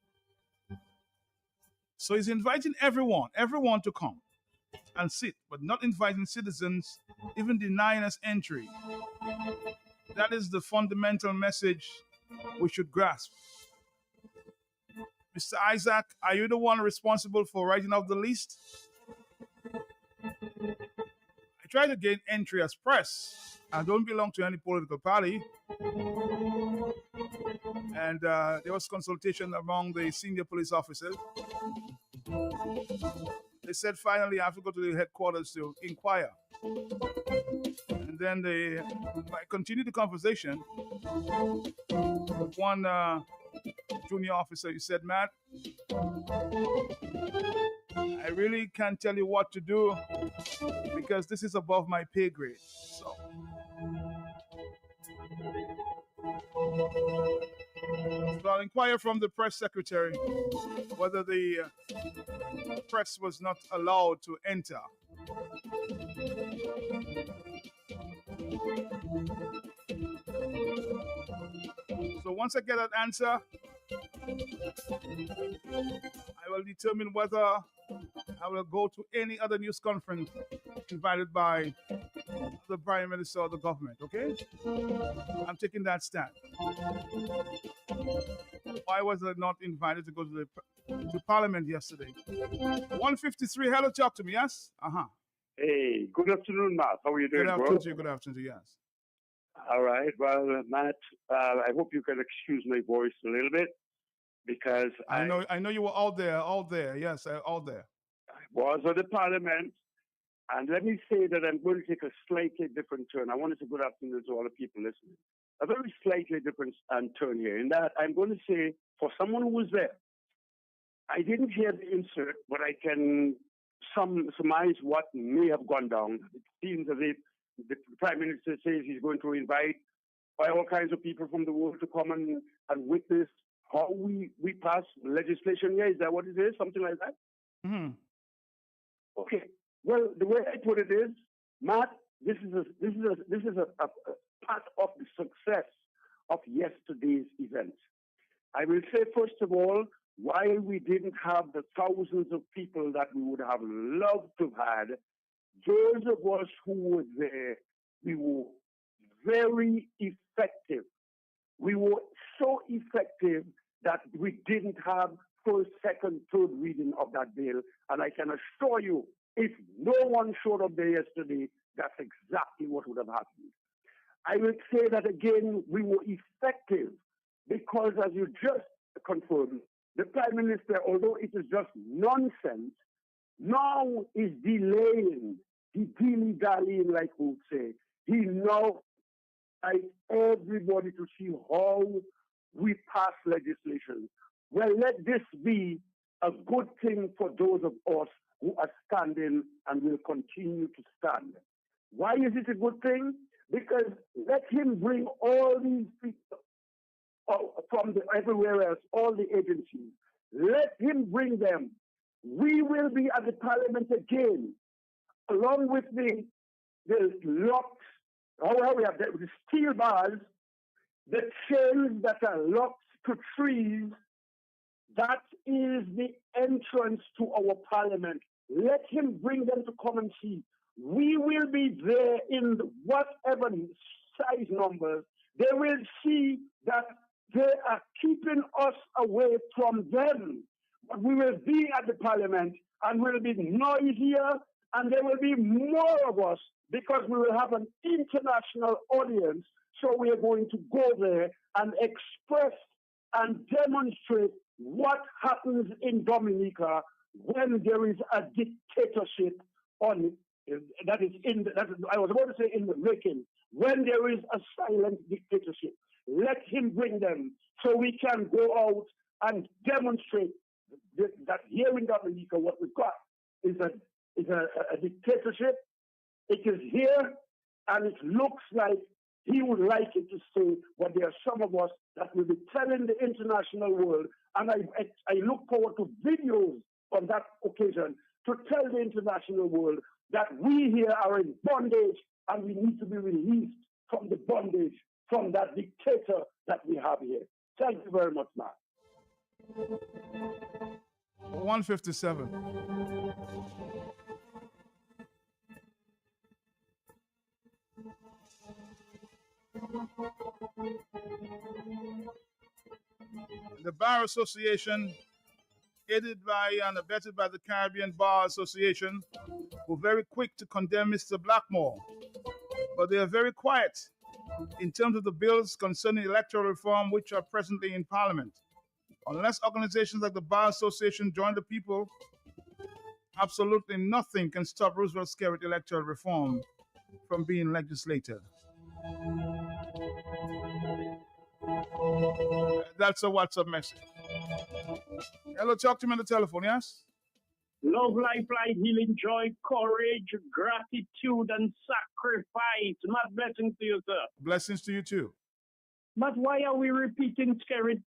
So he's inviting everyone to come and sit, but not inviting citizens, even denying us entry. That is the fundamental message we should grasp. Mr. Isaac, are you the one responsible for writing out the list? I try to gain entry as press. I don't belong to any political party. And there was consultation among the senior police officers. They said finally I have to go to the headquarters to inquire. And then I continued the conversation with one junior officer. He said, Matt, I really can't tell you what to do because this is above my pay grade. So I'll inquire from the press secretary whether the press was not allowed to enter. So once I get that answer, I will determine whether I will go to any other news conference invited by the Prime Minister or the government, okay? I'm taking that stand. Why was I not invited to go to Parliament yesterday? 153, hello, talk to me, yes? Uh-huh. Hey, good afternoon, Matt. How are you doing, Good bro? afternoon to you, good afternoon to you, yes. All right. Well, Matt, I hope you can excuse my voice a little bit because I know you were out there, yes, out there. I was at the Parliament, and let me say that I'm going to take a slightly different turn. I want to say good afternoon to all the people listening. A very slightly different turn here, in that I'm going to say, for someone who was there, I didn't hear the insert, but I can surmise what may have gone down. It seems as if the Prime Minister says he's going to invite all kinds of people from the world to come and witness how we pass legislation here. Is that what it is? Something like that? Mm-hmm. Okay. Well, the way I put it is, Matt, this is a part of the success of yesterday's event. I will say, first of all, while we didn't have the thousands of people that we would have loved to have had, those of us who were there, we were very effective. We were so effective that we didn't have first, second, third reading of that bill. And I can assure you, if no one showed up there yesterday, that's exactly what would have happened. I would say that again, we were effective because, as you just confirmed, the Prime Minister, although it is just nonsense, now is delaying. He dilly-dallying, like we would say. He now invites everybody to see how we pass legislation. Well, let this be a good thing for those of us who are standing and will continue to stand. Why is it a good thing? Because let him bring all these people from everywhere else, all the agencies. Let him bring them. We will be at the Parliament again, along with the locks, how we have the steel bars, the chains that are locked to trees. That is the entrance to our Parliament. Let him bring them to come and see we will be there in whatever size numbers. They will see that they are keeping us away from them. But we will be at the parliament and we'll be noisier and there will be more of us because we will have an international audience. So we are going to go there and express and demonstrate what happens in Dominica when there is a dictatorship on that is in the, that is, I was about to say in the making. When there is a silent dictatorship, let him bring them so we can go out and demonstrate that here in Dominica what we've got is a dictatorship. It is here, and it looks like he would like it to stay, but there are some of us that will be telling the international world, and I look forward to videos on that occasion to tell the international world that we here are in bondage and we need to be released from the bondage, from that dictator that we have here. Thank you very much, Mark. 157. The Bar Association, aided by and abetted by the Caribbean Bar Association, were very quick to condemn Mr. Blackmore, but they are very quiet in terms of the bills concerning electoral reform which are presently in Parliament. Unless organizations like the Bar Association join the people, absolutely nothing can stop Roosevelt's Skerrit electoral reform from being legislated. That's a WhatsApp message. Hello, talk to me on the telephone, yes? Love, life, light, healing, joy, courage, gratitude, and sacrifice. Much blessings to you, sir. Blessings to you, too. But why are we repeating Skerrit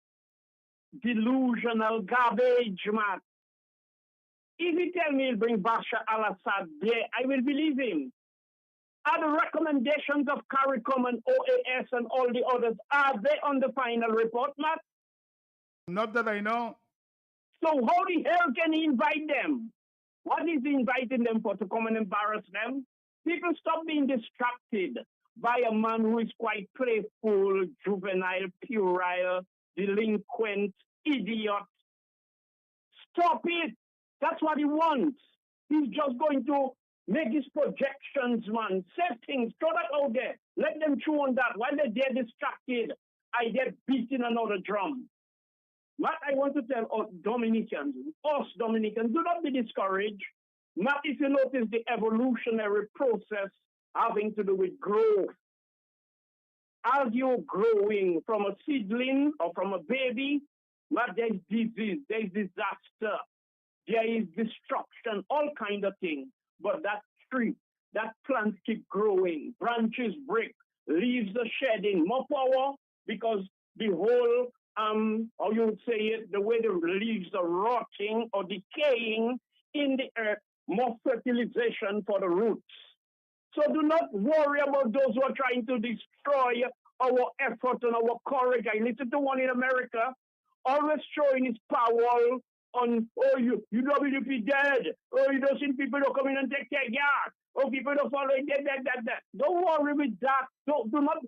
delusional garbage, Matt? If he tell me he'll bring Bashar al-Assad there, I will believe him. Are the recommendations of CARICOM and OAS and all the others, are they on the final report, Matt? Not that I know. So how the hell can he invite them? What is he inviting them for, to come and embarrass them? People, stop being distracted by a man who is quite playful, juvenile, puerile, delinquent, idiot. Stop it. That's what he wants. He's just going to make his projections, man. Say things, throw that out there. Let them chew on that. While they're there distracted, I get beating another drum. What I want to tell us Dominicans, do not be discouraged. Not if you notice the evolutionary process having to do with growth. As you're growing from a seedling or from a baby, there's disease, there's disaster, there is destruction, all kind of things. But that tree, that plant keep growing, branches break, leaves are shedding, more power because the whole, how you would say it, the way the leaves are rotting or decaying in the earth, more fertilization for the roots. So do not worry about those who are trying to destroy our effort and our courage. I listen to one in America, always showing his power on, oh, you WP dead. Oh, you don't see people don't come in and take their yard. Oh, people don't follow it, that. Don't worry with that. Do not,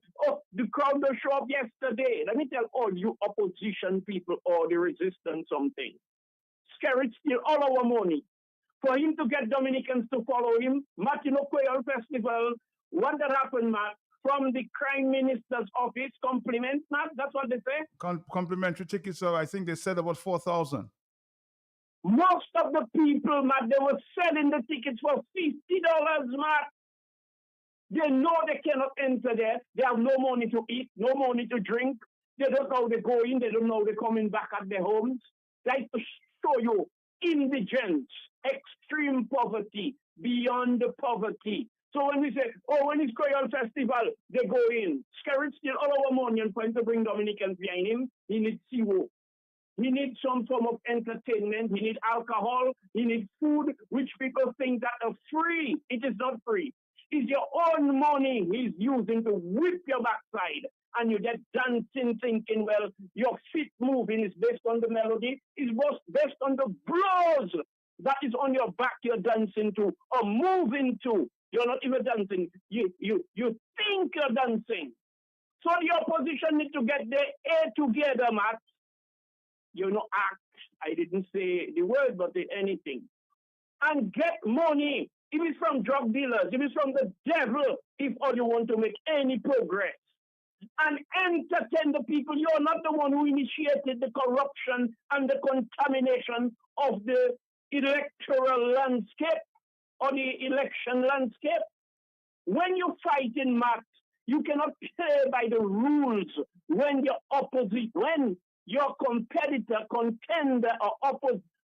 the crowd don't show up yesterday. Let me tell all you opposition people or the resistance something. Skerrit steal all our money. For him to get Dominicans to follow him, Martino Quayle Festival, what that happened, Matt, from the Crime Minister's office, compliment, Matt, that's what they say? Complimentary tickets, so I think they said about 4,000. Most of the people, Matt, they were selling the tickets for $50, Matt. They know they cannot enter there. They have no money to eat, no money to drink. They don't know they go in. They don't know they're coming back at their homes. They to show you indigence, extreme poverty, beyond the poverty. So when we say, when it's Creole Festival, they go in. Skerrit steal all our money and trying to bring Dominicans behind him. He needs zero. He needs some form of entertainment. He needs alcohol. He needs food, which people think that are free. It is not free. It's your own money he's using to whip your backside. And you get dancing, thinking, well, your feet moving is based on the melody. It's based on the blows that is on your back you're dancing to or moving to. You're not even dancing. You think you're dancing. So the opposition need to get their A together, Matt. Act. I didn't say the word, but anything. And get money. If it's from drug dealers, if it's from the devil, if all you want to make any progress. And entertain the people. You're not the one who initiated the corruption and the contamination of the electoral landscape or the election landscape. When you fight in Matt, you cannot play by the rules when your competitor, contender, or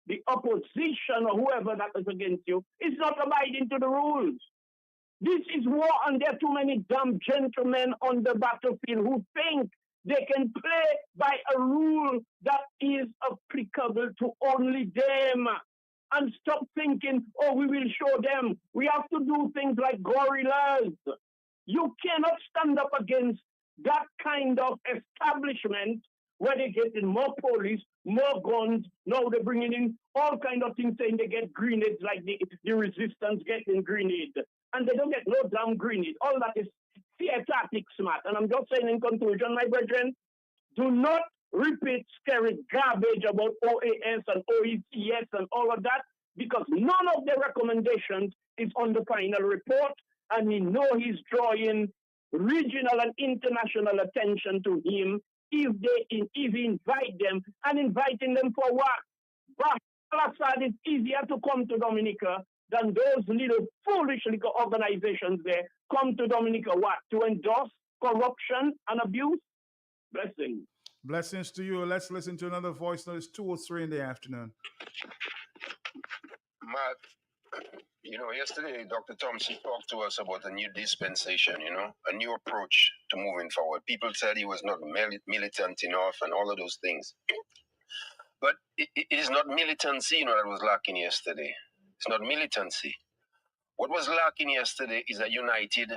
the opposition or whoever that is against you is not abiding to the rules. This is war, and there are too many dumb gentlemen on the battlefield who think they can play by a rule that is applicable to only them. And stop thinking, oh, we will show them. We have to do things like gorillas. You cannot stand up against that kind of establishment where they're getting more police, more guns. Now they're bringing in all kind of things saying they get grenades like the resistance getting grenade. And they don't get no damn grenade. All that is theatric smart. And I'm just saying in conclusion, my brethren, do not repeat scary garbage about OAS and OECS and all of that, because none of the recommendations is on the final report, and we know he's drawing regional and international attention to him if he invite them, and inviting them for what? Bashar al-Assad is easier to come to Dominica than those little foolish little organizations there come to Dominica what? To endorse corruption and abuse? Blessings. Blessings to you. Let's listen to another voice note. It's 2:03 in the afternoon. Matt, yesterday Dr. Thompson talked to us about a new dispensation, a new approach to moving forward. People said he was not militant enough and all of those things. But it is not militancy, that was lacking yesterday. It's not militancy. What was lacking yesterday is a united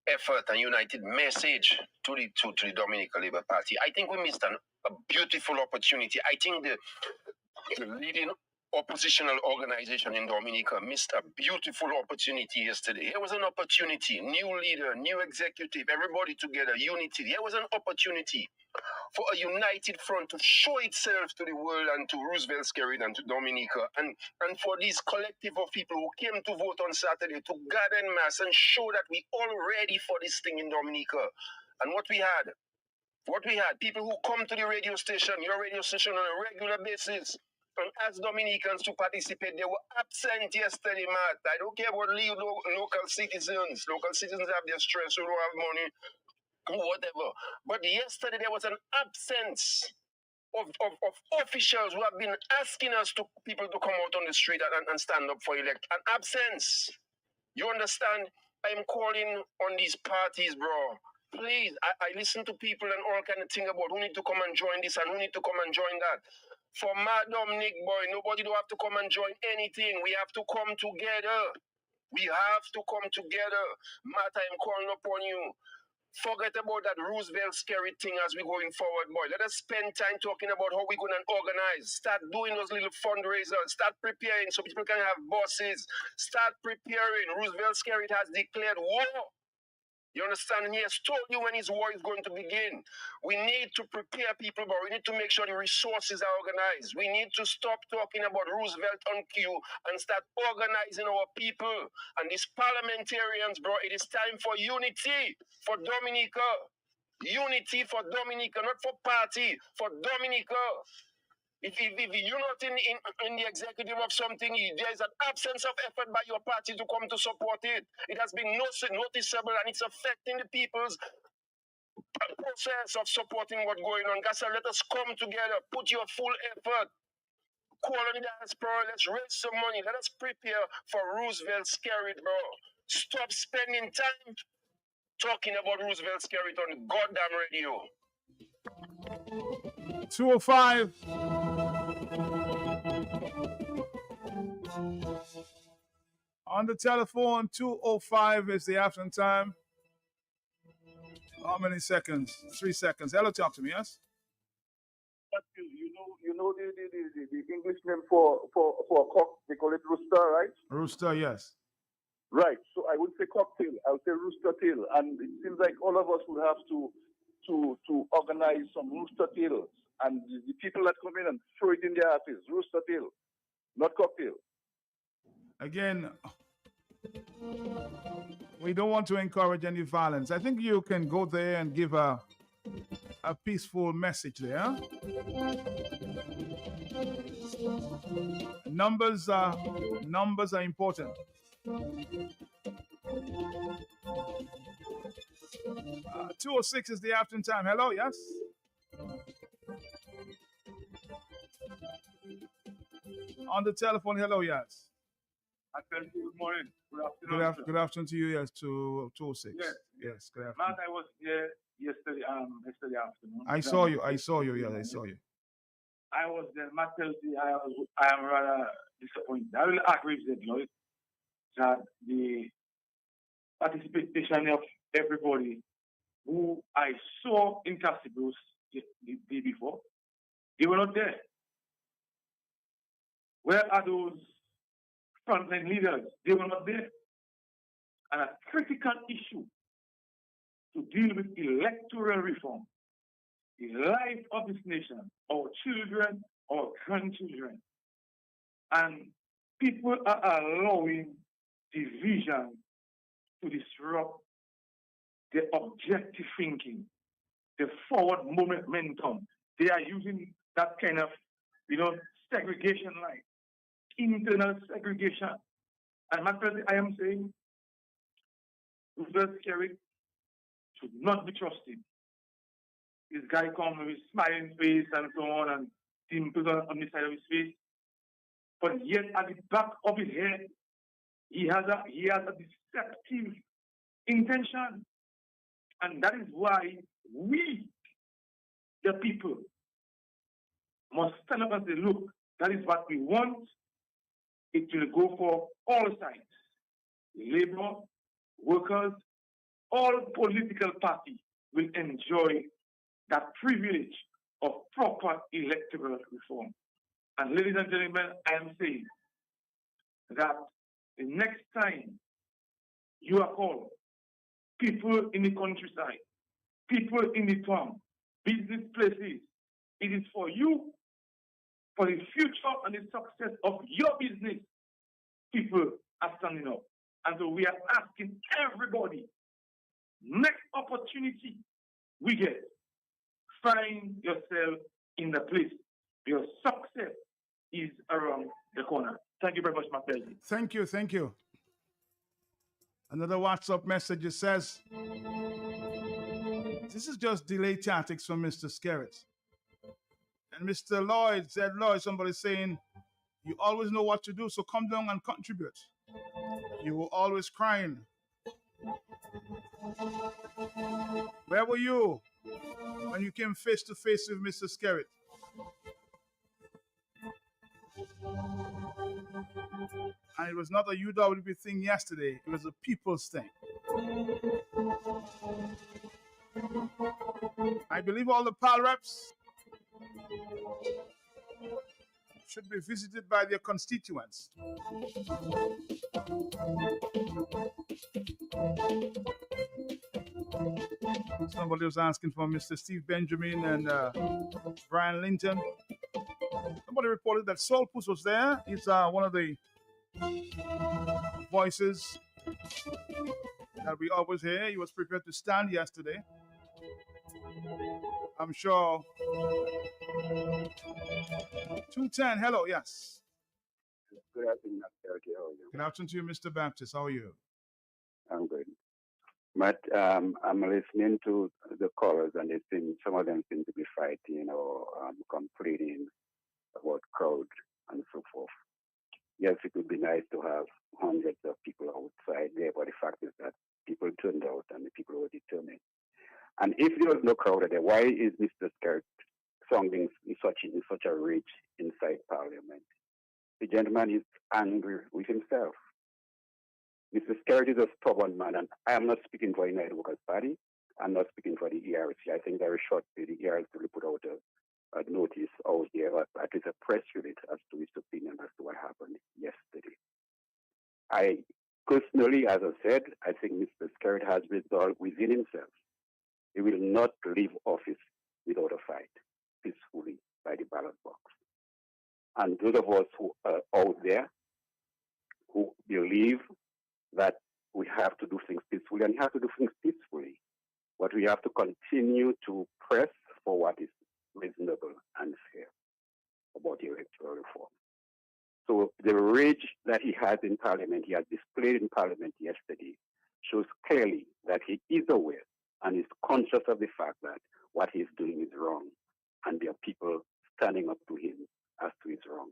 effort and united message to the Dominican Labour Party. I think we missed a beautiful opportunity. I think the leading oppositional organization in Dominica missed a beautiful opportunity yesterday. Here was an opportunity, new leader, new executive, everybody together, unity. Here was an opportunity for a united front to show itself to the world and to Roosevelt Skerrit and to Dominica, and for this collective of people who came to vote on Saturday to gather en masse and show that we all ready for this thing in Dominica. And what we had, people who come to the radio station, your radio station on a regular basis, and ask Dominicans to participate. They were absent yesterday, Matt. I don't care about local citizens. Local citizens have their stress, who don't have money, whatever. But yesterday there was an absence of officials who have been asking people to come out on the street and stand up for elect. An absence. You understand? I'm calling on these parties, bro. Please, I listen to people and all kind of thing about who need to come and join this and who need to come and join that. For Madam Nick boy, nobody do have to come and join anything. We have to come together. We have to come together. Matt, I'm calling upon you. Forget about that Roosevelt Skerrit thing as we're going forward, boy. Let us spend time talking about how we're going to organize. Start doing those little fundraisers. Start preparing so people can have bosses. Start preparing. Roosevelt Skerrit has declared war. You understand? And he has told you when his war is going to begin. We need to prepare people, but we need to make sure the resources are organized. We need to stop talking about Roosevelt on cue and start organizing our people. And these parliamentarians, bro, it is time for unity for Dominica. Unity for Dominica, not for party, for Dominica. If you're not in the executive of something, there is an absence of effort by your party to come to support it. It has been noticeable and it's affecting the people's process of supporting what's going on. Guys, let us come together, put your full effort, call on the diaspora, let's raise some money, let us prepare for Roosevelt Skerrit, bro. Stop spending time talking about Roosevelt Skerrit on the goddamn radio. 205. On the telephone, 205 is the afternoon time. How many seconds? 3 seconds. Hello, talk to me, yes? You know the English name for a cock, they call it rooster, right? Rooster, yes. Right. So I would say cocktail. I would say rooster tail. And it seems like all of us will have to organize some rooster tails. And the people that come in and throw it in their asses, rooster tail, not cocktail. Again, we don't want to encourage any violence. I think you can go there and give a peaceful message there. Numbers are important. 2:06 is the afternoon time. Hello, yes. On the telephone, hello, yes. Good morning. Good afternoon. Good afternoon to you, yes. 2:06. Yes. Yes. Good afternoon. Matt, I was here yesterday afternoon. I saw you. Yes, I saw you. I was there. Matt tells me I am rather disappointed. I will agree with Lloyd that the participation of everybody who I saw in Casibus the day before, they were not there. Where are those frontline leaders? They were not there. And a critical issue to deal with electoral reform, the life of this nation, our children, our grandchildren. And people are allowing division to disrupt the objective thinking, the forward momentum. They are using that kind of, segregation line, internal segregation. And my friend, I am saying, Rupert Kerry should not be trusted. This guy comes with smiling face and so on, and dimples on the side of his face. But yet, at the back of his head, he has a deceptive intention. And that is why we, the people, must stand up and say, look, that is what we want. It will go for all sides. Labor, workers, all political parties will enjoy that privilege of proper electoral reform. And ladies and gentlemen, I am saying that the next time you are called, people in the countryside, people in the town, business places, it is for you, for the future and the success of your business, people are standing up. And so we are asking everybody, next opportunity we get, find yourself in the place. Your success is around the corner. Thank you very much, my friend. Thank you. Another WhatsApp message says, this is just delay tactics from Mr. Skerritt. And Mr. Lloyd said, somebody saying, you always know what to do, so come down and contribute. You were always crying. Where were you when you came face to face with Mr. Skerritt? And it was not a UWP thing yesterday, it was a people's thing. I believe all the PAL reps should be visited by their constituents. Somebody was asking for Mr. Steve Benjamin and Brian Linton. Somebody reported that Saul Puss was there. He's one of the voices that we always hear. He was prepared to stand yesterday. I'm sure. 210, hello, yes. Good afternoon, Mr. How are you? Good afternoon to you, Mr. Baptist. How are you? I'm good. But I'm listening to the callers, and some of them seem to be fighting or complaining about crowd and so forth. Yes, it would be nice to have hundreds of people outside there, but the fact is that people turned out and the people were determined. And if there was no crowd there, why is Mr. Skerritt sounding in such a rage inside Parliament? The gentleman is angry with himself. Mr. Skerritt is a stubborn man, and I am not speaking for the United Workers' Party. I'm not speaking for the ERC. I think very shortly the ERC will put out a notice out there, at least a press release as to his opinion as to what happened yesterday. I Personally, as I said, I think Mr. Skerritt has resolved within himself. He will not leave office without a fight, peacefully, by the ballot box. And those of us who are out there who believe that we have to do things peacefully, and you have to do things peacefully, but we have to continue to press for what is reasonable and fair about the electoral reform. So the rage that he has in Parliament, he has displayed in Parliament yesterday, shows clearly that he is aware and is conscious of the fact that what he's doing is wrong, and there are people standing up to him as to his wrong.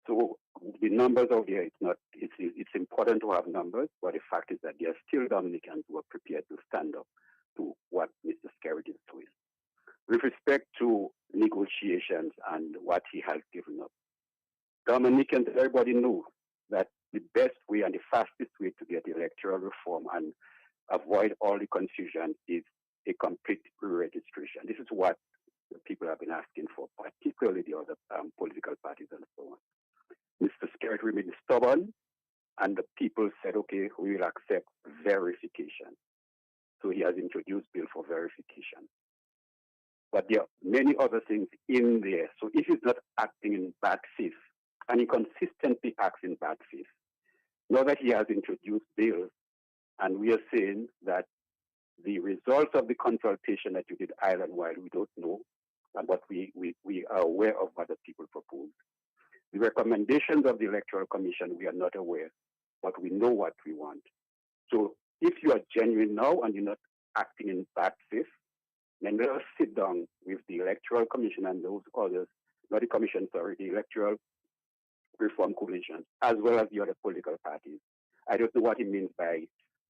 So the numbers out there, it's important to have numbers, but the fact is that there are still Dominicans who are prepared to stand up to what Mr. Skerritt is doing. With respect to negotiations and what he has given up, Dominicans, everybody knows that the best way and the fastest way to get electoral reform and avoid all the confusion is a complete re-registration. This is what the people have been asking for, particularly the other political parties and so on. Mr. Skerritt remained stubborn, and the people said, okay, we will accept verification. So he has introduced bill for verification. But there are many other things in there. So if he's not acting in bad faith, and he consistently acts in bad faith, now that he has introduced bills, and we are saying that the results of the consultation that you did island-wide, we don't know, but we are aware of what the people proposed. The recommendations of the Electoral Commission, we are not aware, but we know what we want. So if you are genuine now and you're not acting in bad faith, then let us sit down with the Electoral Commission and those others, not the Commission, sorry, the Electoral Reform Coalition, as well as the other political parties. I don't know what he means by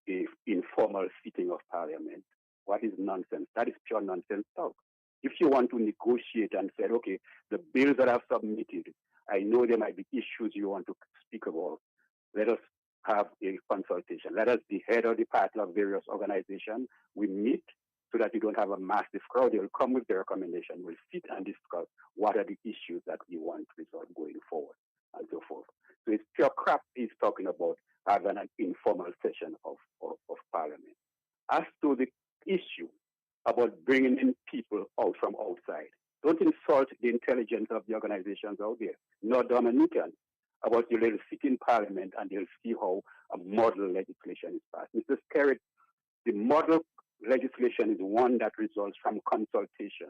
the informal sitting of Parliament. What is nonsense? That is pure nonsense talk. If you want to negotiate and say, okay, the bills that I've submitted, I know there might be issues you want to speak about. Let us have a consultation. Let us be head of the party of various organizations. We meet so that you don't have a massive crowd. They'll come with their recommendation. We'll sit and discuss what are the issues that we want to resolve going forward and so forth. So it's pure crap he's talking about having an informal session of Parliament. As to the issue about bringing in people out from outside, don't insult the intelligence of the organizations out there, nor Dominicans, about you'll sit in Parliament and they'll see how a model legislation is passed. Mr. Skerritt, the model legislation is one that results from consultation.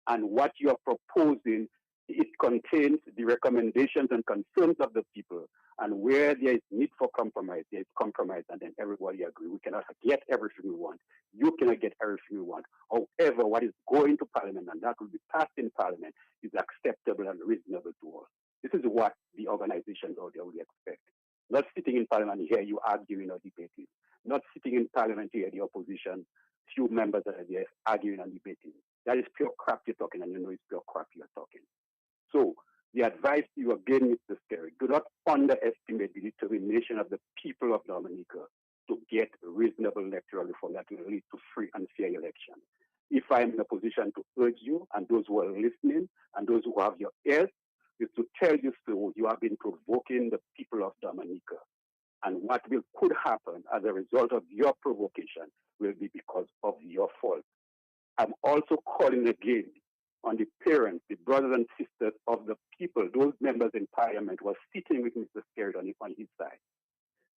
And what you are proposing, it contains the recommendations and concerns of the people. And where there is need for compromise, there is compromise, and then everybody agrees. We cannot get everything we want. You cannot get everything we want. However, what is going to Parliament and that will be passed in Parliament is acceptable and reasonable to us. This is what the organizations out there will expect. Not sitting in Parliament here, you arguing or debating. Not sitting in Parliament here, the opposition, few members that are there arguing and debating. That is pure crap you're talking, and you know it's pure crap you're talking. So the advice you are giving, Mr. Skerritt, do not underestimate the determination of the people of Dominica to get reasonable electoral reform that will lead to free and fair elections. If I am in a position to urge you, and those who are listening, and those who have your ears, is to tell you so, you have been provoking the people of Dominica. And what could happen as a result of your provocation will be because of your fault. I'm also calling again on the parents, the brothers and sisters of the people, those members in Parliament who are sitting with Mr. Skerritt on his side,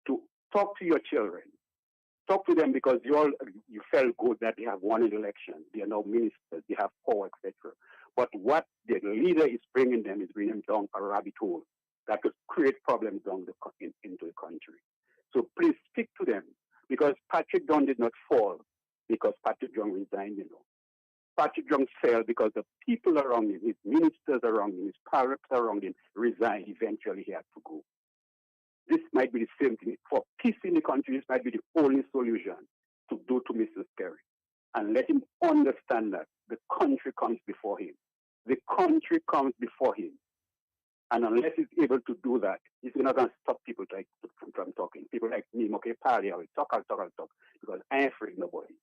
to talk to your children. Talk to them because you felt good that they have won an election. They are now ministers, they have power, etc. But what the leader is bringing them is bringing them down a rabbit hole that could create problems into the country. So please speak to them, because Patrick Young did not fall because Patrick Young resigned, you know. Patrick Young fell because the people around him, his ministers around him, his parents around him resigned. Eventually he had to go. This might be the same thing. For peace in the country, this might be the only solution to do to Mr. Skerritt. And let him understand that the country comes before him. The country comes before him. And unless he's able to do that, he's not going to stop people from talking. People like me, okay, Pali, I'll talk, because I ain't afraid of nobody.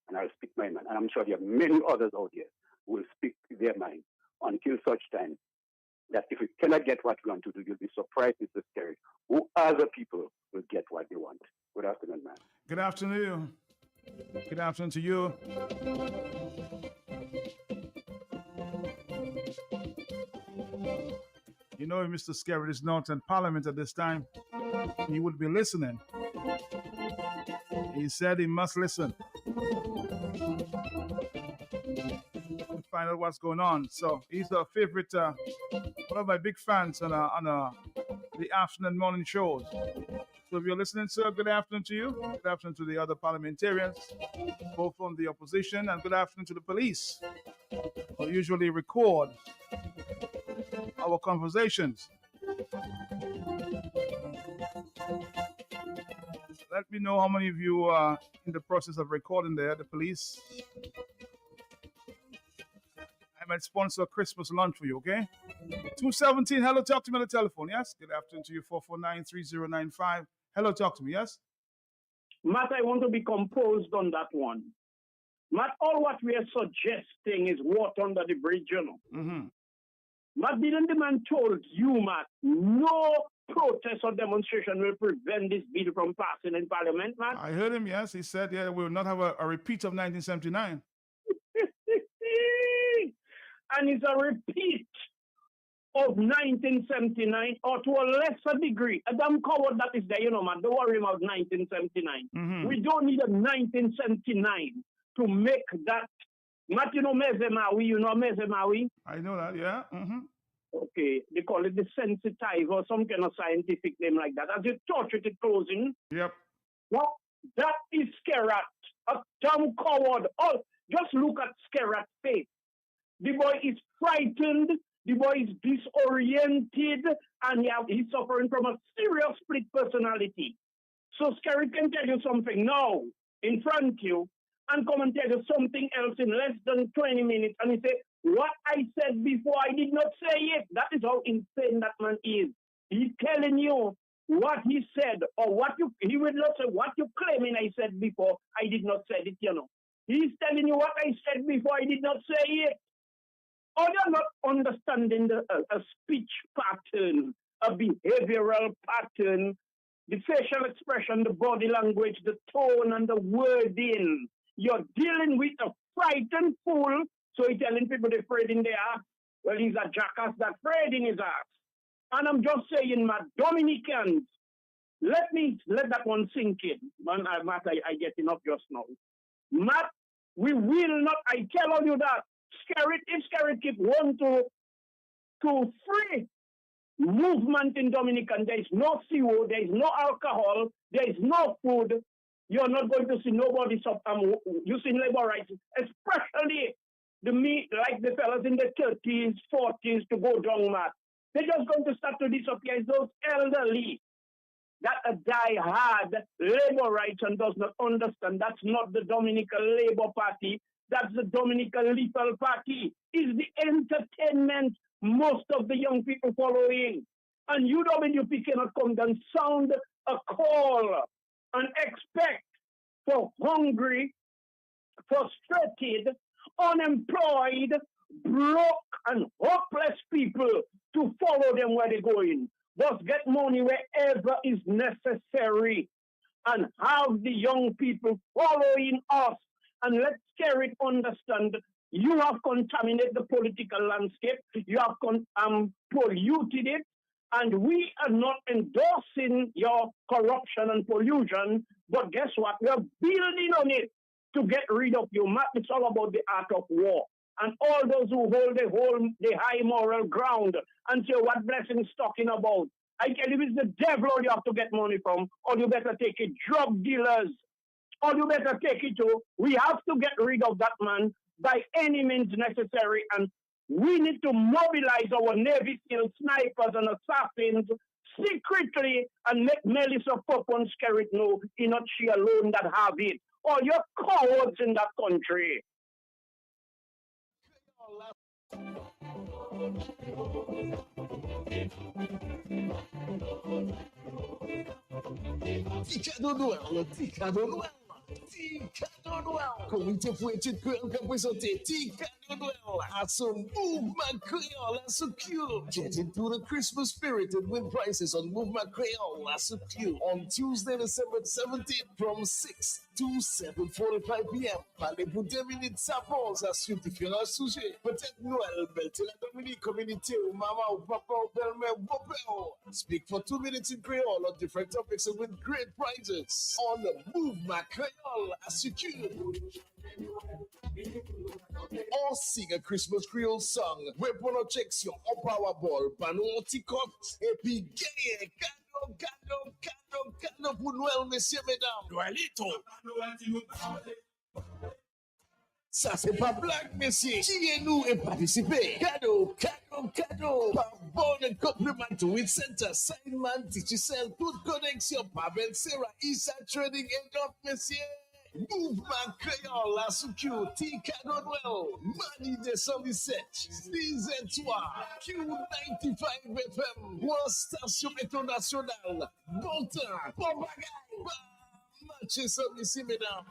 And I'll speak my mind. And I'm sure there are many others out there who will speak their mind until such time that if we cannot get what we want to do, you'll be surprised, Mr. Skerritt, who other people will get what they want. Good afternoon, man. Good afternoon. Good afternoon to you. You know, if Mr. Skerritt is not in Parliament at this time, he would be listening. He said he must listen to find out what's going on. So he's a favorite, one of my big fans on the afternoon morning shows. So if you're listening, sir, good afternoon to you. Good afternoon to the other parliamentarians, both from the opposition, and good afternoon to the police, who usually record our conversations. Let me know how many of you are in the process of recording there, the police. I might sponsor a Christmas lunch for you, okay? 217, hello, talk to me on the telephone, yes? Good afternoon to you, 449-3095. Hello, talk to me, yes? Matt, I want to be composed on that one. Matt, all what we are suggesting is water under the bridge, you know. Mm-hmm. Matt, didn't the man told you, Matt, no protest or demonstration will prevent this bill from passing in Parliament, Matt? I heard him, yes. He said, yeah, we will not have a repeat of 1979. And it's a repeat of 1979, or to a lesser degree. A damn coward that is there, you know, man. Don't worry about 1979. Mm-hmm. We don't need a 1979 to make that. Matt, you know Mezemawi? You know Mezemawi? I know that, yeah. Mm-hmm. Okay, they call it the sensitive or some kind of scientific name like that. As you touch it, it closing. Yep. Well, that is Skerritt, a dumb coward. Oh, just look at Skerritt's face. The boy is frightened. The boy is disoriented, and he's suffering from a serious split personality. So Skerritt can tell you something now in front of you and come and tell you something else in less than 20 minutes, and he say, what I said before, I did not say it. That is how insane that man is. He's telling you what he said, or he will not say what you claiming I said before, I did not say it, you know. He's telling you what I said before, I did not say it. Or you're not understanding a speech pattern, a behavioral pattern, the facial expression, the body language, the tone, and the wording. You're dealing with a frightened fool, so he's telling people they're afraid in their ass. Well, he's a jackass that's afraid in his ass. And I'm just saying, my Dominicans, let that one sink in. Man, Matt, I get enough just now. Matt, we will not, I tell you that, if Skerritt keep one to free movement in Dominican, there is no CO, there is no alcohol, there is no food, you're not going to see nobody using labor rights, especially like the fellas in the 30s, 40s to go down, Matt. They're just going to start to disappear. Those elderly that die hard labor rights and does not understand. That's not the Dominican Labour Party. That's the Dominican Liberal Party. Is the entertainment most of the young people following. And UWP cannot come and sound a call and expect for hungry, frustrated, unemployed, broke, and hopeless people to follow them where they're going. Just get money wherever is necessary and have the young people following us. And let's Skerritt understand you have contaminated the political landscape, you have polluted it, and we are not endorsing your corruption and pollution, but guess what? We are building on it to get rid of you. It's all about the art of war. And all those who hold the high moral ground and say what blessing is talking about. I tell you, it's the devil you have to get money from, or you better take it. Drug dealers, or you better take it to. We have to get rid of that man by any means necessary. And we need to mobilize our Navy SEAL snipers and assassins secretly and make Melissa Pope and Skerritt know it's not she alone that have it. Or you're cowards in that country. Komite pou etude kwen an ka prezante Tika Noel So Movement Creole, that's so cute. Get into the Christmas spirit and win prizes on Movement Creole, that's so cute. On Tuesday, December 17th from 6 to 7:45 p.m. Parlez pour 2 minutes, ça pose à suite différents sujets. Peut-être Noël, belle la Dominique, communauté, ou maman, ou papa, ou belle-mère, ou beau-père. Speak for 2 minutes in Creole on different topics and win great prizes on the Movement Creole, that's so cute. Or sing a Christmas Creole song. We wanna check your Powerball, Panon Ticot, et puis gagner cadeau pour Noël, messieurs, mesdames. Noëlito. Ça, c'est pas blague, messieurs. Tirez-nous et participez. Cadeau. Par bon compliment to Win Center, Simon, Tichisel, toute connexion. Par Ben Sarah, Isa Trading and Off, messieurs. Mouvement Créole, la Security, Cadeau Noël, Mani de 117, 6 étoiles, Q95 FM, One Station Internationale, bon temps, bon bagaille, match ici, mesdames.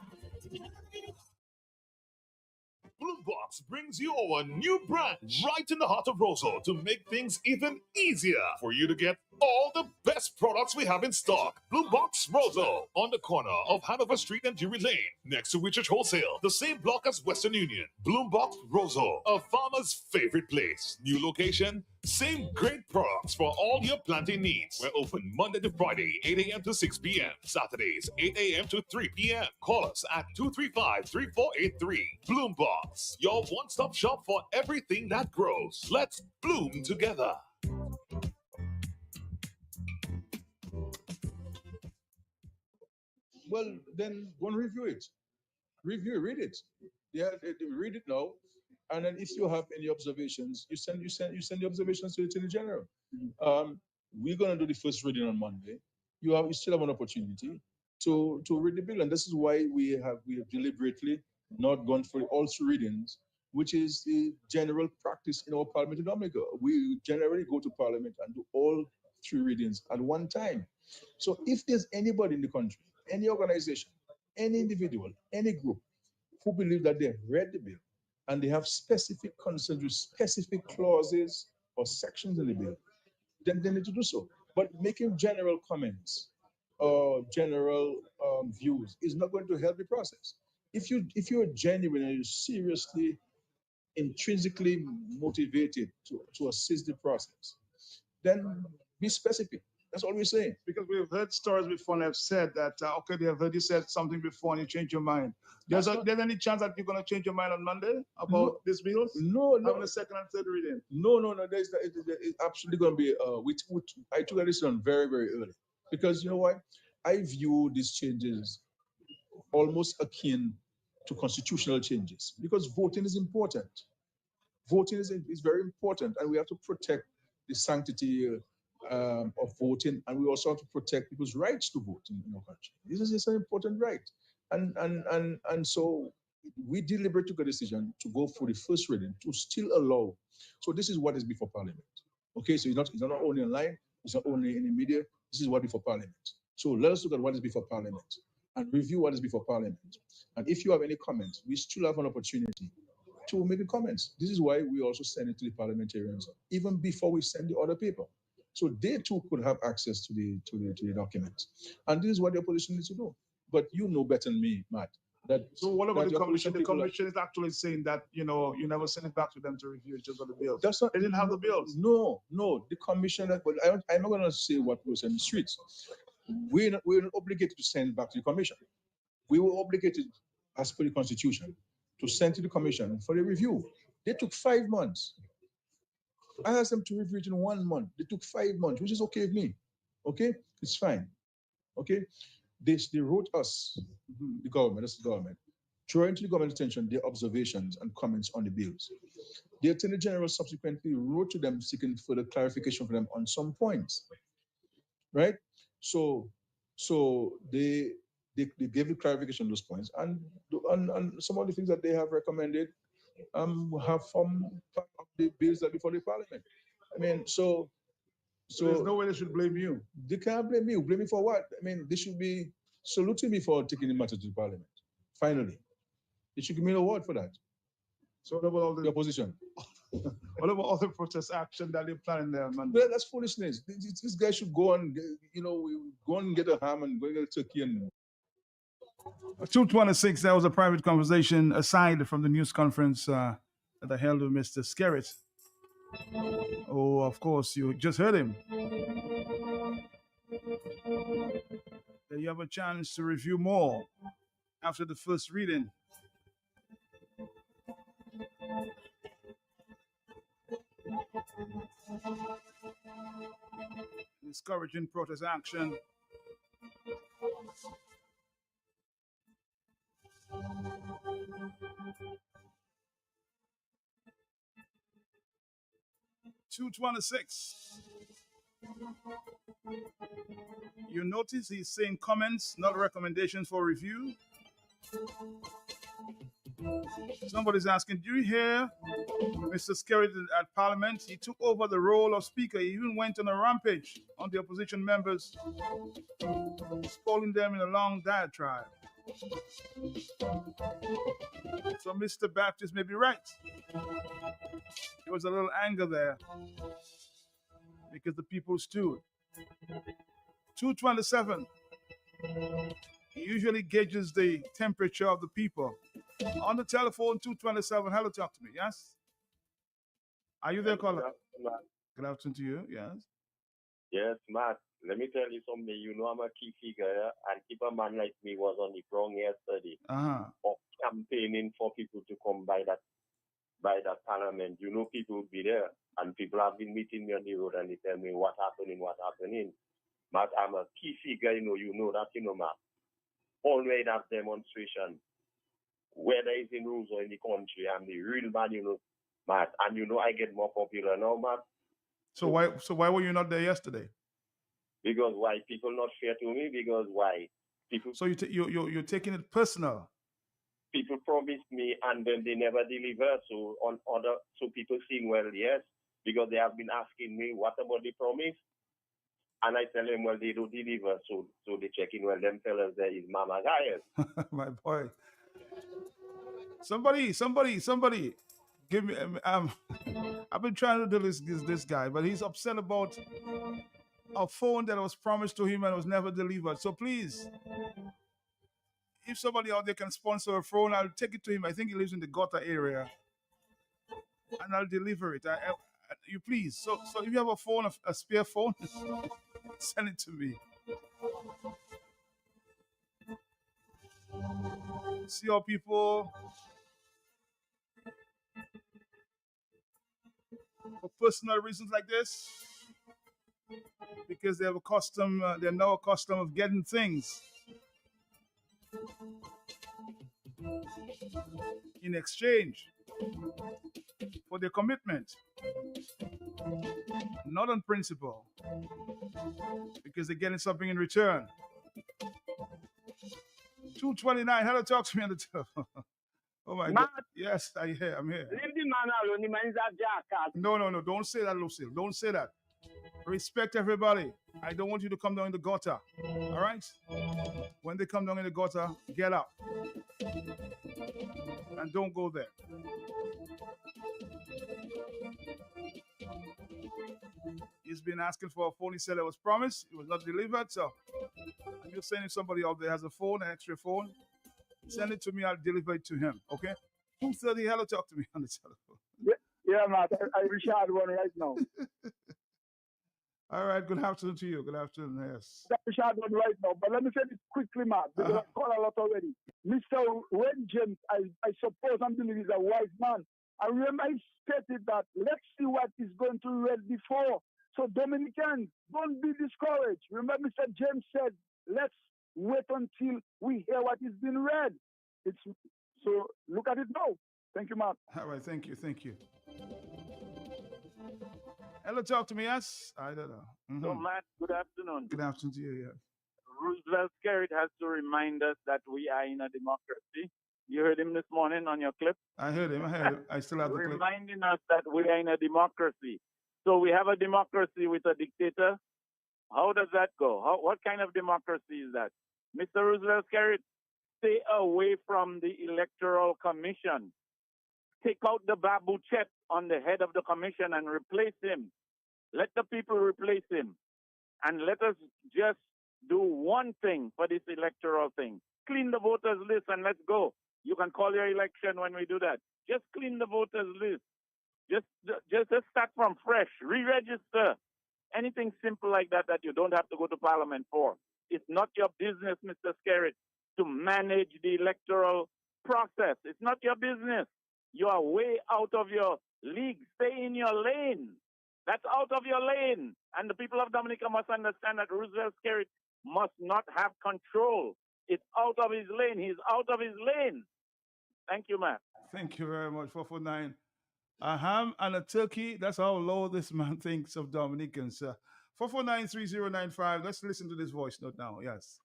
Blue Box brings you our new branch right in the heart of Roseau to make things even easier for you to get all the best products we have in stock. Blue Box Roseau on the corner of Hanover Street and Drury Lane, next to Richard Wholesale, the same block as Western Union. Blue Box Roseau, a farmer's favorite place. New location, same great products for all your planting needs. We're open Monday to Friday, 8 a.m. to 6 p.m. Saturdays, 8 a.m. to 3 p.m. Call us at 235-3483. Bloom Box, your one-stop shop for everything that grows. Let's bloom together. Well, then go and review it. Read it. Yeah, read it now. And then if you have any observations, you send the observations to the Attorney General. We're gonna do the first reading on Monday. You still have an opportunity to read the bill, and this is why we have deliberately not gone for all 3 readings, which is the general practice in our Parliament in Dominica. We generally go to Parliament and do all 3 readings at one time. So if there's anybody in the country, any organization, any individual, any group who believe that they've read the bill and they have specific concerns with specific clauses or sections in the bill, then they need to do so. But making general comments or general views is not going to help the process. If you're genuine and you're seriously, intrinsically motivated to assist the process, then be specific. That's all we're saying. Because we've heard stories before and have said that, okay, they have heard you said something before and you change your mind. There's any chance that you're going to change your mind on Monday about this bill? No. Having a second and third reading? No. It's absolutely going to be, I took a decision very, very early. Because you know what? I view these changes almost akin to constitutional changes. Because voting is important. Voting is very important, and we have to protect the sanctity of voting, and we also have to protect people's rights to vote in our country. This is an important right, and so we deliberately took a decision to go for the first reading to still allow. So this is what is before Parliament. Okay, so it's not only online, it's not only in the media. This is what is before Parliament. So let us look at what is before Parliament and review what is before Parliament. And if you have any comments, we still have an opportunity to make the comments. This is why we also send it to the parliamentarians, even before we send the other paper. So they too could have access to the documents. And this is what the opposition needs to do. But you know better than me, Matt. So what about the commission? The commission is actually saying that, you never send it back to them to review, it's just on the bills. That's not, they didn't have the bills. No. The commission, but I'm not going to say what was in the streets. We're not obligated to send it back to the commission. We were obligated, as per the Constitution, to send to the commission for a review. They took 5 months. I asked them to review it in 1 month. They took 5 months, which is okay with me. Okay, it's fine. Okay, they wrote us, the government, that's the government, drawing to the government's attention their observations and comments on the bills. The Attorney General subsequently wrote to them seeking further clarification for them on some points. Right? So they gave the clarification on those points, and some of the things that they have recommended have formed part of the bills that before the Parliament. I mean, so there's no way they should blame you. They can't blame me. Blame me for what? I mean, they should be saluting me for taking the matter to the Parliament. Finally, they should give me an award for that. So what about all the opposition? What about other protest action that you're planning there, man? Well, that's foolishness. This guy should go and, go and get a ham and go and get a turkey and 226, that was a private conversation aside from the news conference that I held with Mr. Skerritt. Oh, of course, you just heard him. Then you have a chance to review more after the first reading. Discouraging protest action. $226. You notice he's saying comments, not recommendations for review. Somebody's asking, do you hear Mr. Skerritt at Parliament? He took over the role of Speaker. He even went on a rampage on the opposition members, scolding them in a long diatribe. So Mr. Baptist may be right. There was a little anger there because the people stood. 227. He usually gauges the temperature of the people. On the telephone, 227. Hello, talk to me. Yes? Are you there, caller? Good afternoon to you. Yes. Yes, Matt. Let me tell you something. You know I'm a key figure, and if a man like me was on the ground yesterday, of campaigning for people to come by that parliament, you know people would be there, and people have been meeting me on the road, and they tell me what's happening. Matt, I'm a key figure, you know that, Matt. Always have demonstration, whether it's in rules or in the country, I'm the real man, Matt. And I get more popular now, Matt. So why were you not there yesterday? Because why? People not fair to me. Because why? People. So you're taking it personal. People promised me and then they never deliver. So people saying, well, yes, because they have been asking me what about the promise, and I tell them, well, they don't deliver. So they check in. Well, them fellas there is Mama Gaius. My boy. Somebody. Give me. I've been trying to do this guy, but he's upset about a phone that was promised to him and was never delivered. So please, if somebody out there can sponsor a phone, I'll take it to him. I think he lives in the Gotha area, and I'll deliver it. You please. So if you have a phone, a spare phone, send it to me. See how people, for personal reasons like this, because they have they're now accustomed of getting things in exchange for their commitment, not on principle, because they're getting something in return. 229, hello, talk to me on the telephone. Oh my God. Yes, I'm here. Leave the man alone, the man is a jackass. No, don't say that, Lucille. Don't say that. Respect everybody. I don't want you to come down in the gutter. All right? When they come down in the gutter, get up. And don't go there. He's been asking for a phone. He said it was promised. It was not delivered. So I'm just saying if somebody out there has a phone, an extra phone, send it to me. I'll deliver it to him. Okay? 2:30. Hello, talk to me on the telephone. Yeah, Matt. I wish I had one right now. All right. Good afternoon to you. Good afternoon. Yes. I wish I had one right now. But let me say this quickly, Matt, because I've called a lot already. Mr. Red James, I suppose and believe he's a wise man. I remember I stated that let's see what is going to read before. So Dominicans, don't be discouraged. Remember Mr. James said, let's wait until we hear what is being read. So look at it now. Thank you, Matt. All right, thank you. Hello, talk to me, yes? I don't know. Mm-hmm. So, Matt, good afternoon. Good afternoon to you, yes. Roosevelt Skerritt has to remind us that we are in a democracy. You heard him this morning on your clip? I heard him. I still have the clip. Reminding us that we are in a democracy. So we have a democracy with a dictator. How does that go? What kind of democracy is that? Mr. Roosevelt Skerritt, stay away from the Electoral Commission. take out the bamboo chip on the head of the commission and replace him. Let the people replace him. And let us just do one thing for this electoral thing. Clean the voters list and let's go. You can call your election when we do that. Just clean the voters list. Just start from fresh. Re-register. Anything simple like that that you don't have to go to Parliament for. It's not your business, Mr. Skerritt, to manage the electoral process. It's not your business. You are way out of your league. Stay in your lane. That's out of your lane. And the people of Dominica must understand that Roosevelt Skerritt must not have control. It's out of his lane. He's out of his lane. Thank you, Matt. Thank you very much, 449. A ham and a turkey, that's how low this man thinks of Dominicans. 449-3095. Let's listen to this voice note now. Yes.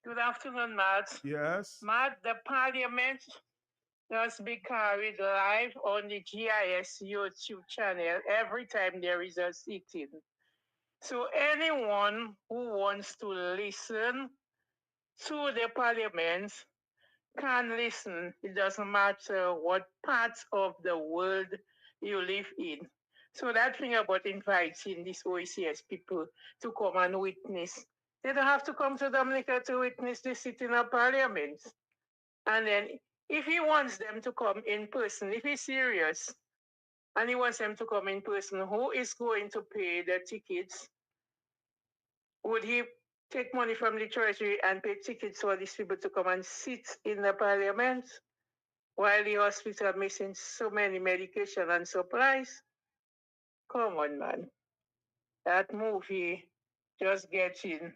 Good afternoon, Matt. Yes. Matt, the parliament does be carried live on the GIS YouTube channel every time there is a sitting. So anyone who wants to listen to the parliament can listen. It doesn't matter what parts of the world you live in. So that thing about inviting these OECS people to come and witness, they don't have to come to Dominica to witness the sitting of parliament. And then if he wants them to come in person, if he's serious, and he wants them to come in person, who is going to pay the tickets? Would he take money from the treasury and pay tickets for these people to come and sit in the parliament while the hospital are missing so many medication and supplies? Come on, man. That movie just getting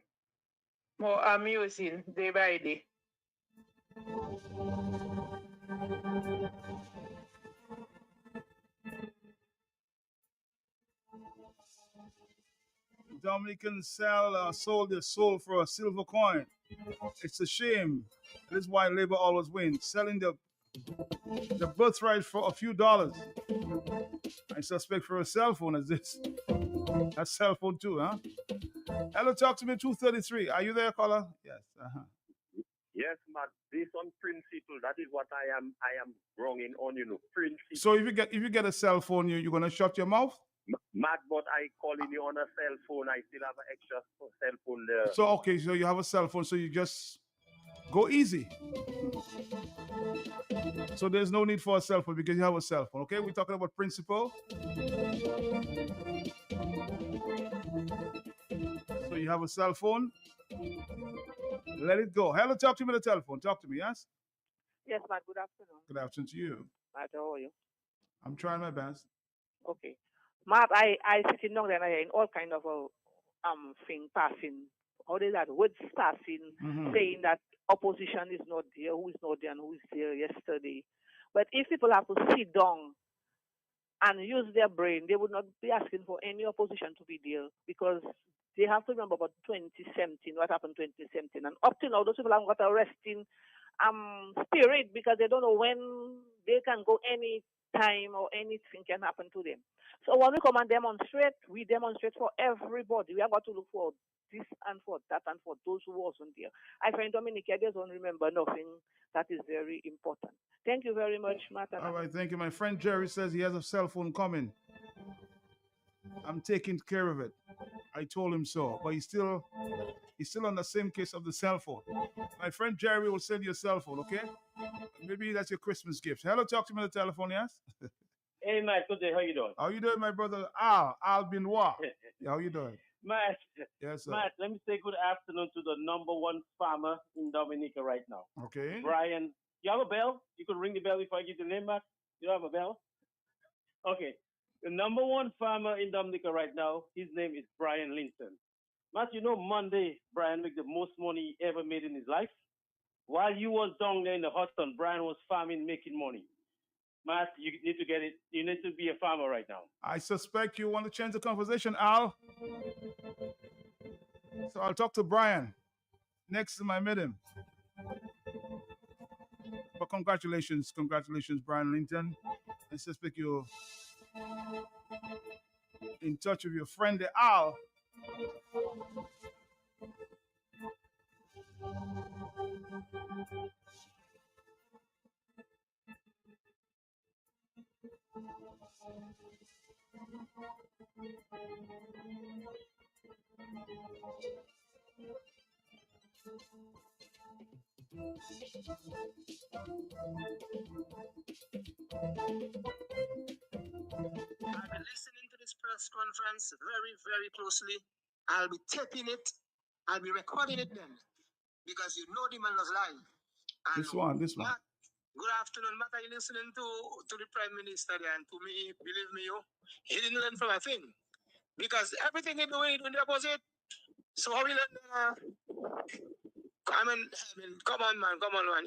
more amusing day by day. Dominicans sold their soul for a silver coin. It's a shame. This is why labor always wins. Selling the birthright for a few dollars. I suspect for a cell phone as this. A cell phone too, huh? Hello, talk to me 233. Are you there, caller? Yes. Yes, Matt. Based on principle, that is what I am wronging on, principle. So if you get a cell phone, you're gonna shut your mouth? Matt, but I calling you on a cell phone. I still have an extra cell phone there. So okay, so you have a cell phone, so you just go easy. So there's no need for a cell phone because you have a cell phone. Okay, we're talking about principle. So you have a cell phone. Let it go. Hello, talk to me on the telephone. Talk to me, yes? Yes, Matt. Good afternoon. Good afternoon to you. Matt, how are you? I'm trying my best. Okay. Matt, I sitting down there and I in all kind of thing passing. How is that? Words passing, saying that opposition is not there, who is not there and who is there yesterday. But if people have to sit down and use their brain, they would not be asking for any opposition to be there because they have to remember about 2017, what happened 2017. And up to now, those people have got a resting spirit because they don't know when they can go any time or anything can happen to them. So when we come and demonstrate, we demonstrate for everybody. We have got to look for this and for that and for those who wasn't there. I find Dominica doesn't remember nothing that is very important. Thank you very much, Matt. All right, thank you. My friend Jerry says he has a cell phone coming. I'm taking care of it. I told him so, but he's still on the same case of the cell phone. My friend Jerry will send you a cell phone, okay? Maybe that's your Christmas gift. Hello, talk to me on the telephone, yes? Hey, Matt, good day. How you doing? How you doing, my brother? Al Benoit. How you doing? Matt, yes, sir. Matt, let me say good afternoon to the number one farmer in Dominica right now. Okay. Brian, you have a bell? You could ring the bell before I get the name, Matt? You have a bell? Okay. The number one farmer in Dominica right now, his name is Brian Linton. Matt, you know Monday, Brian made the most money he ever made in his life? While you was down there in the hot sun, Brian was farming, making money. Matt, you need to get it. You need to be a farmer right now. I suspect you want to change the conversation, Al. So I'll talk to Brian next time I meet him. But congratulations, Brian Linton. I suspect you're in touch with your friend Al. listening to this press conference very, very closely. I'll be taping it. I'll be recording it then. Because you know the man was lying. And This one. Matt, good afternoon, Matt. Are you listening to the Prime Minister there? And to me, believe me, he didn't learn from a thing. Because everything he doing the opposite. So how we learn? I mean, come on, man.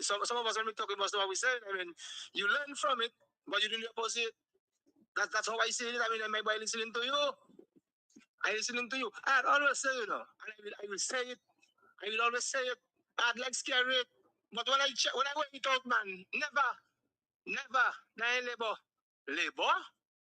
Some of us, when we talk about what we say, I mean, you learn from it, but you do the opposite. That's how I see it. I mean, am I listening to you? I'm listening to you. I'd always say, and I will say it. I will always say it. I'd like scary it. But when I went it out, man, never, nah, labor,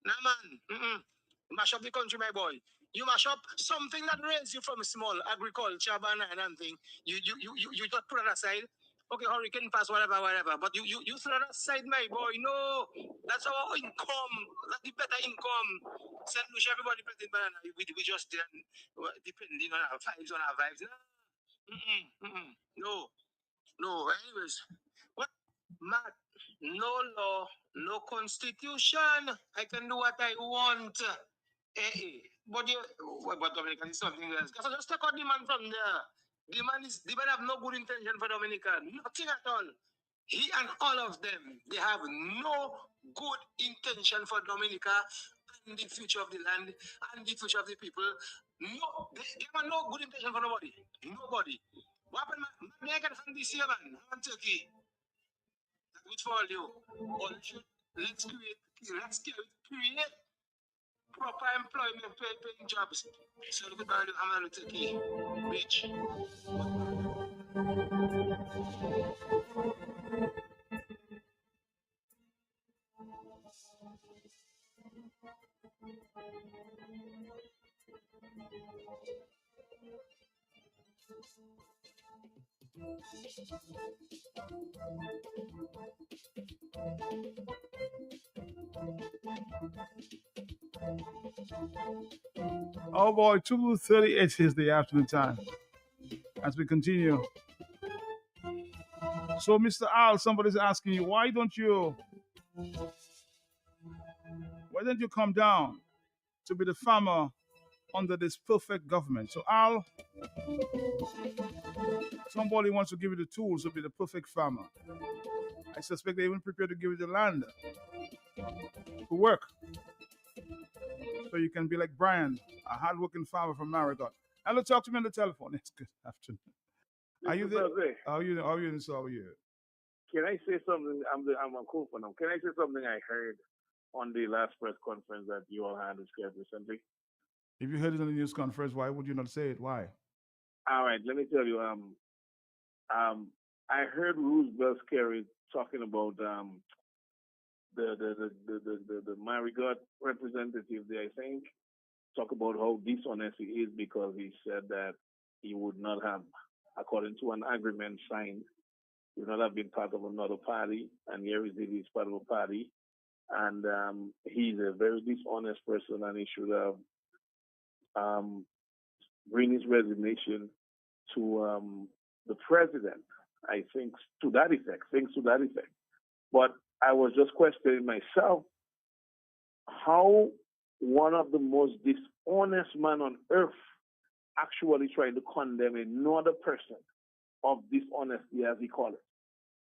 nah, man. Mash up the country, my boy. You mash up something that raised you from small agriculture, banana and thing. You just put it aside. Okay, hurricane pass, whatever. But you throw that aside, my boy. No, that's our income. That's the better income. St. Lucia, everybody planting banana. We just depending on our vibes. No. Anyways, what? Matt, no law, no constitution. I can do what I want. But Dominican is something else. So just take out the man from there. The man have no good intention for Dominican. Nothing at all. He and all of them, they have no good intention for Dominica and the future of the land and the future of the people. No, they have no good intention for nobody. Nobody. What happened, man? May I get hand this year, man? I want Turkey. That would fall you. Or let's create proper employment, paying jobs. So look at the Hammer Turkey. Rich. Oh boy, 2:38 is the afternoon time. As we continue. So, Mr. Al, somebody's asking you, why don't you come down to be the farmer under this perfect government? So, Al, somebody wants to give you the tools to be the perfect farmer. I suspect they even prepared to give you the land to work. So you can be like Brian, a hardworking farmer from Marigot. Hello, talk to me on the telephone. It's good afternoon. Are you there? How are you? Can I say something? I'm a co now. Can I say something I heard on the last press conference that you all had recently? If you heard it on the news conference, why would you not say it? Why? All right, let me tell you. I heard Roosevelt Scary talking about the Marigot representative there. I think talk about how dishonest he is because he said that he would not have, according to an agreement signed, he would not have been part of another party, and here he's part of a party, and he's a very dishonest person, and he should have bring his resignation to the president. I think to that effect, things to that effect. But I was just questioning myself how one of the most dishonest men on earth actually trying to condemn another person of dishonesty, as he called it.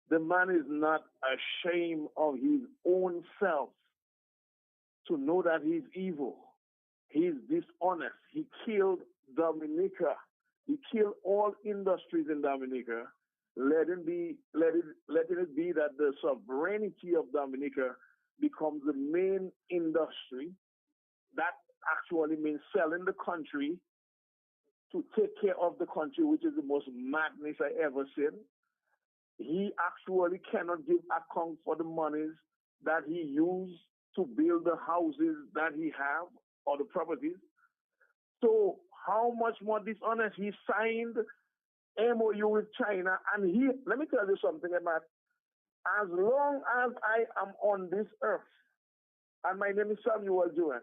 The man is not ashamed of his own self to know that he's evil. He's dishonest. He killed Dominica. He killed all industries in Dominica, letting it be that the sovereignty of Dominica becomes the main industry. That actually means selling the country to take care of the country, which is the most madness I ever seen. He actually cannot give account for the monies that he used to build the houses that he have or the properties. So how much more dishonest? He signed MOU with China, and let me tell you something about, as long as I am on this earth, and my name is Samuel Joan,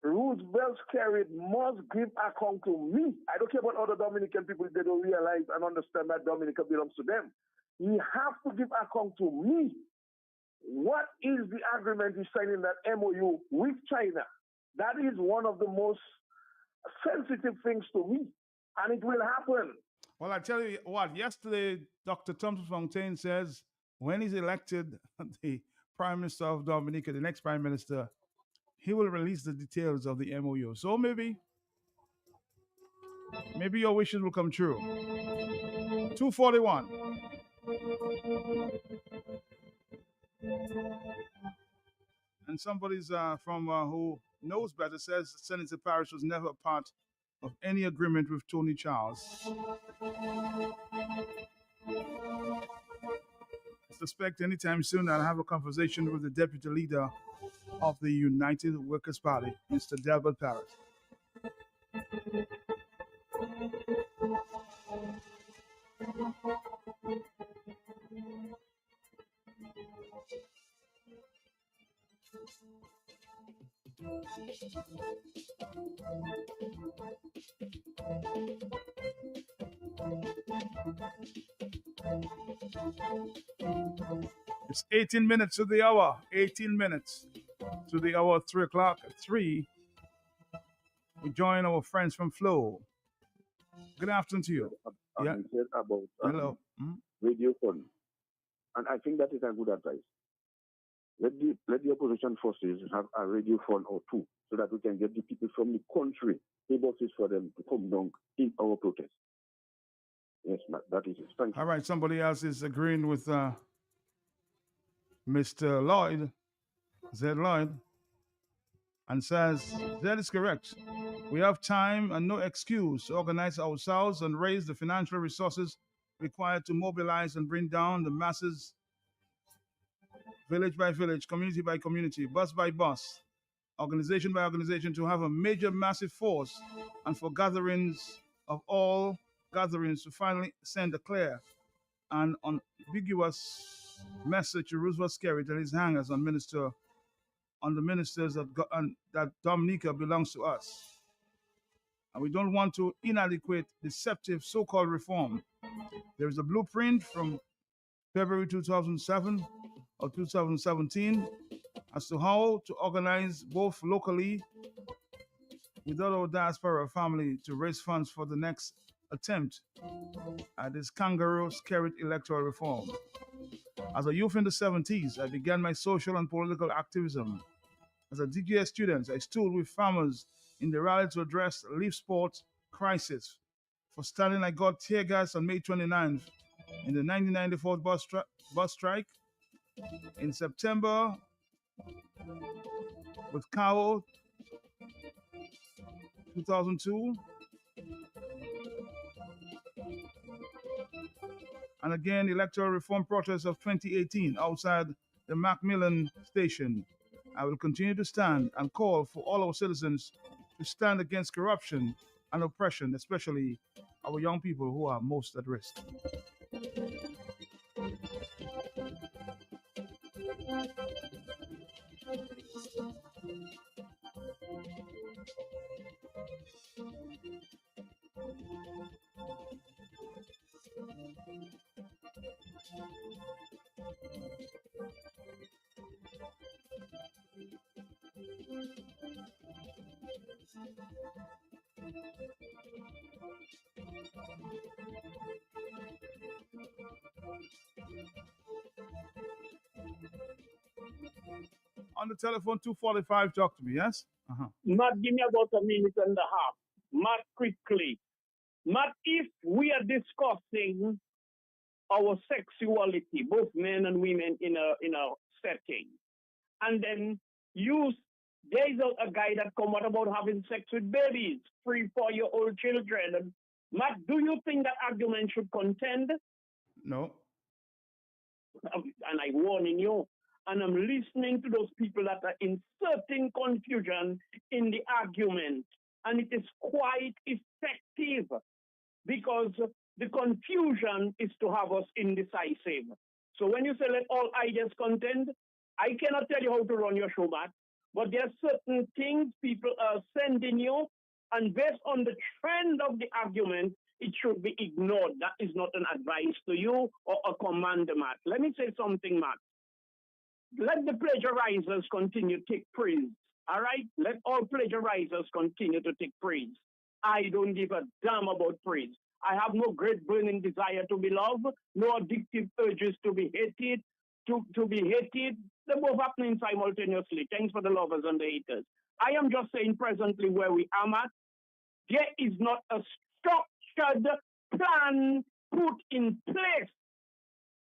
Roosevelt Carried must give account to me. I don't care about other Dominican people if they don't realize and understand that Dominica belongs to them. he has to give account to me. What is the agreement he signed in that MOU with China? That is one of the most sensitive things to me, and it will happen. Well, I tell you what, yesterday, Dr. Thompson Fontaine says when he's elected the Prime Minister of Dominica, the next Prime Minister, he will release the details of the MOU. So maybe your wishes will come true. 241. And somebody's from who knows better says Senator Parrish was never a part of any agreement with Tony Charles. I suspect anytime soon I'll have a conversation with the deputy leader of the United Workers' Party, Mr. Delbert Parrish. It's 18 minutes to the hour. 18 minutes to the hour, 3 o'clock. At 3, we join our friends from Flow. Good afternoon to you. Yeah. Said about hello. Radio fund, and I think that is a good advice. Let the opposition forces have a radio fund or two, so that we can get the people from the country, pay buses for them to come down in our protest. Yes, that is it. Thank you. All right, somebody else is agreeing with Mr. Lloyd, Zed Lloyd, and says, that is correct. We have time and no excuse to organize ourselves and raise the financial resources required to mobilize and bring down the masses, village by village, community by community, bus by bus, organization by organization, to have a major, massive force, and for gatherings of all gatherings to finally send a clear and unambiguous message to Roosevelt Skerrit and his hangers on the ministers that Dominica belongs to us. And we don't want to inadequate, deceptive so-called reform. There is a blueprint from February 2007 or 2017 as to how to organize both locally without our diaspora family to raise funds for the next attempt at this kangaroo Skerrit electoral reform. As a youth in the 70s, I began my social and political activism. As a DGS student, I stood with farmers in the rally to address the leaf sport crisis. For standing, I got tear gas on May 29th in the 1994 bus strike. In September, with Kao 2002. And again, electoral reform protest of 2018 outside the Macmillan station. I will continue to stand and call for all our citizens to stand against corruption and oppression, especially our young people who are most at risk. On the telephone, 245, talk to me, yes? Matt, give me about a minute and a half. Matt, quickly. Matt, if we are discussing our sexuality, both men and women in a setting, and then there's a guy that come out about having sex with babies, 3-4-year-old children. And Matt, do you think that argument should contend? No. And I'm warning you. And I'm listening to those people that are inserting confusion in the argument. And it is quite effective because the confusion is to have us indecisive. So when you say let all ideas contend, I cannot tell you how to run your show, Matt, but there are certain things people are sending you, and based on the trend of the argument, it should be ignored. That is not an advice to you or a command, Matt. Let me say something, Matt. Let the plagiarizers continue to take praise. All right? Let all plagiarizers continue to take praise. I don't give a damn about praise. I have no great burning desire to be loved, no addictive urges to be hated, to be hated. They're both happening simultaneously. Thanks for the lovers and the haters. I am just saying presently where we are at, there is not a structured plan put in place.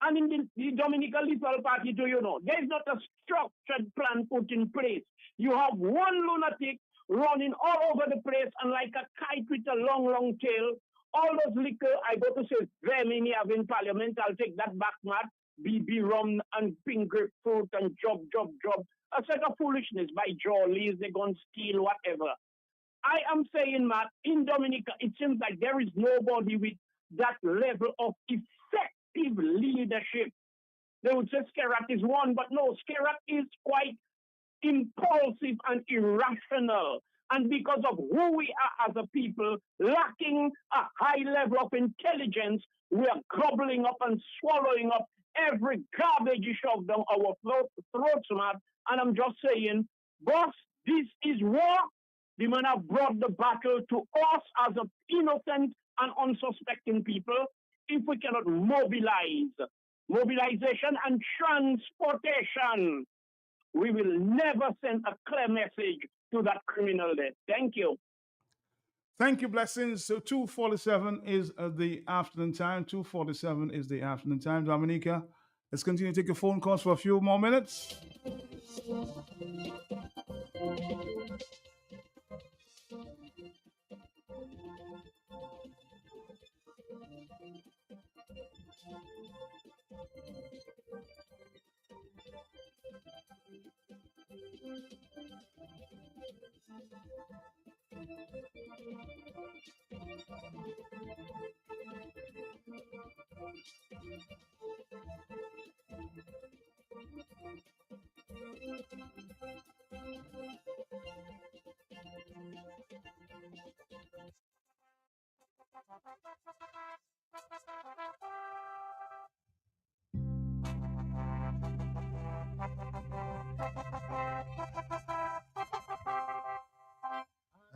And in the Dominican Liberal Party, do you know, there is not a structured plan put in place. You have one lunatic running all over the place and like a kite with a long, long tail. All those liquor, I go to say, very many have in parliament. I'll take that back, Matt. BB rum and pink grapefruit and job. A set of foolishness by Jollies, they're going to steal whatever. I am saying, Matt, in Dominica, it seems like there is nobody with that level of effective leadership. They would say Skerrat is one, but no, Skerrat is quite impulsive and irrational. And because of who we are as a people, lacking a high level of intelligence, we are gobbling up and swallowing up every garbage you shove down our throats, Matt. And I'm just saying, boss, this is war. The men have brought the battle to us as an innocent and unsuspecting people. If we cannot mobilization and transportation, we will never send a clear message to that criminal there. Thank you. Thank you, Blessings. So 2:47 is the afternoon time. 2:47 is the afternoon time. Dominica, let's continue to take your phone calls for a few more minutes.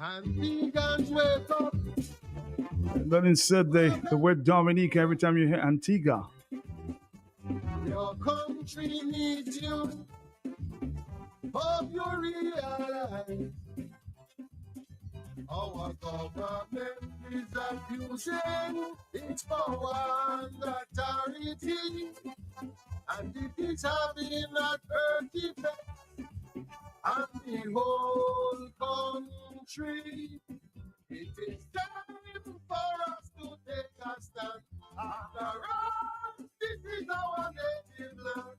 And vegans wake up. Then instead the word Dominica every time you hear Antigua. Your country needs you. Hope you realize our government is abusing its power and authority, and it is having adverse effect on the whole country. It is time for us to take a stand. After all, this is our native land.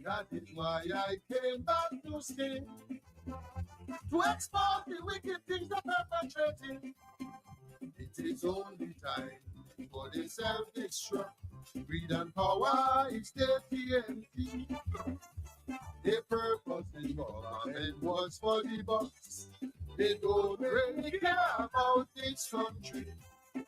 That is why I came back to stay, to expose the wicked things that are perpetrating. It is only time for the self-destruct. Greed and power is the TNT. The purpose is government was for the boss. They don't really care about this country.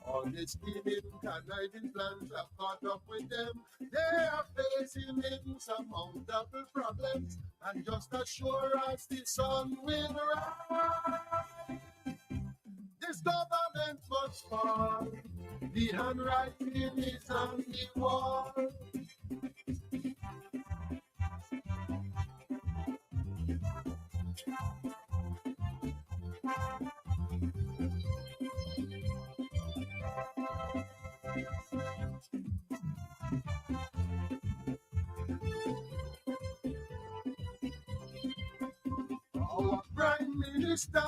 All the scheming, conniving plans have caught up with them. They are facing insurmountable problems, and just as sure as the sun will rise, this government must fall. The handwriting is on the wall. Our prime minister,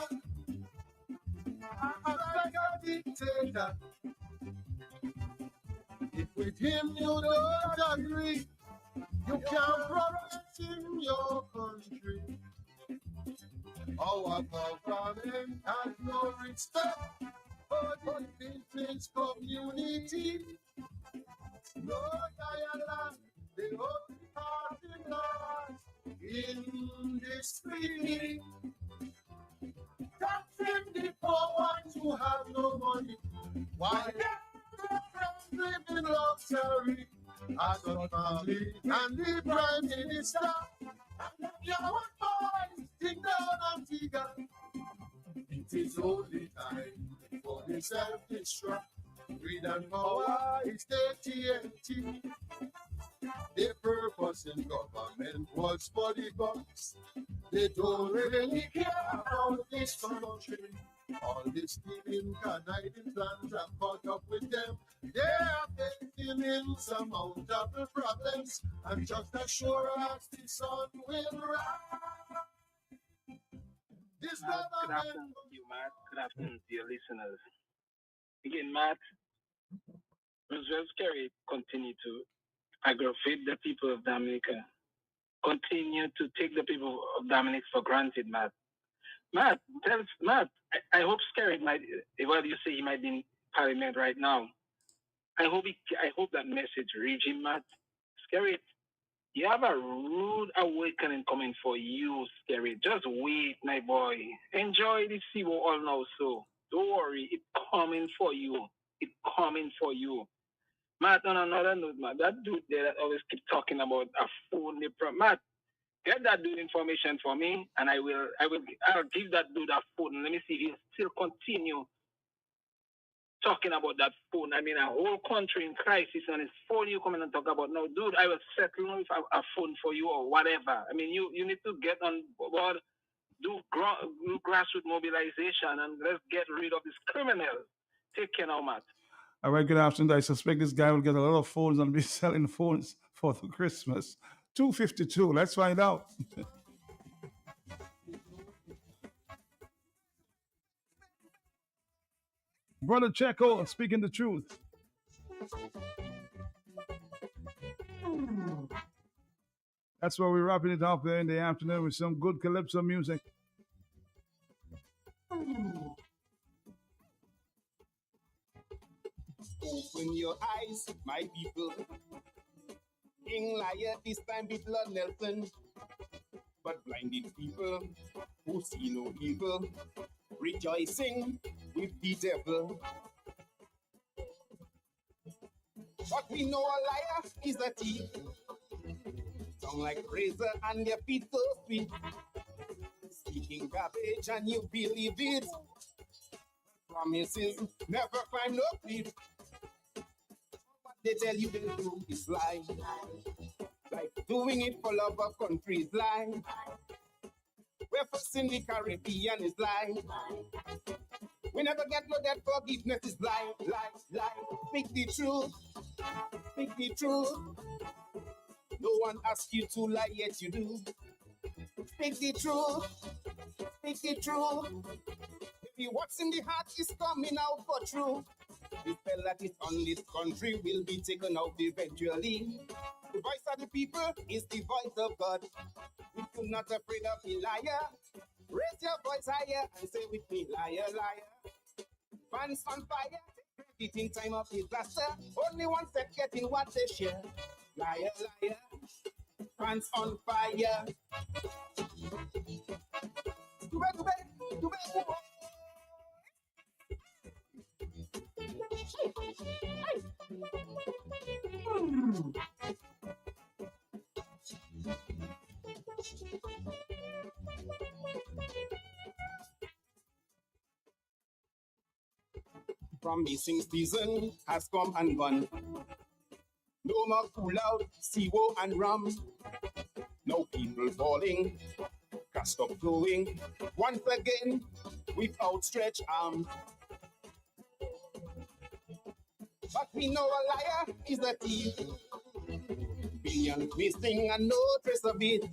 like a dictator. If with him you don't agree, you can't progress in your country. Our government has no respect for the business community. No dialogue, the only party laws in this free. Taxing the poor ones who have no money, while Adam family and the Prime Minister. And your boys dig down Antigua. It is only time for the self-destruct. Greed and power is AT&T. Their purpose in government was for the bucks. They don't really care about this country. All the stealing, conniving plans have caught up with them. They are facing insurmountable problems, and just as sure as the sun will rise. This Good afternoon to you, Matt. Good afternoon to your listeners. Again, Matt, Roosevelt Carey continue to aggravate the people of Dominica. Continue to take the people of Dominica for granted, Matt. Matt, I hope Skerritt might, well, you say he might be in Parliament right now. I hope that message reach him, Matt. Skerritt, you have a rude awakening coming for you, Skerritt. Just wait, my boy. Enjoy the CWO all now, so don't worry, it's coming for you. It's coming for you. Matt, on another note, Matt, that dude there that always keep talking about a phone, Matt, get that dude information for me, and I'll give that dude a phone. Let me see if he'll still continue talking about that phone. I mean, a whole country in crisis, and it's phone you coming and talk about. No, dude, I will settle with a phone for you or whatever. I mean, you need to get on board, do grassroots mobilization, and let's get rid of this criminal. Take care now, Matt. All right, good afternoon. I suspect this guy will get a lot of phones and be selling phones for the Christmas. 252. Let's find out. Brother Checo, speaking the truth. That's where we're wrapping it up there in the afternoon with some good calypso music. Open your eyes, my people. King Liar this time be Blood Nelson. But blinded people who see no evil, rejoicing with the devil. But we know a liar is a thief. Tongue like razor and your feet so sweet. Speaking garbage and you believe it. Promises never climb no cliff. What they tell you they do is lie. Like doing it for love of country's lie. We're first in the Caribbean is lie. We never get no that forgiveness is lie, lie, lie. Speak the truth. Speak the truth. No one asks you to lie, yet you do. Speak the truth. Speak the truth. Maybe what's in the heart is coming out for true. The spell that is on this country will be taken out eventually. The voice of the people is the voice of God. If you're not afraid of the liar, raise your voice higher and say with me, liar, liar. Fans on fire, take credit in time of disaster. Only one set getting what they share. Liar, liar. Fans on fire. Promising season has come and gone. No more cool out, CWO and rum. No people falling, can't stop going. Once again, with outstretched arms. But we know a liar is a thief. Billions missing and no trace of it.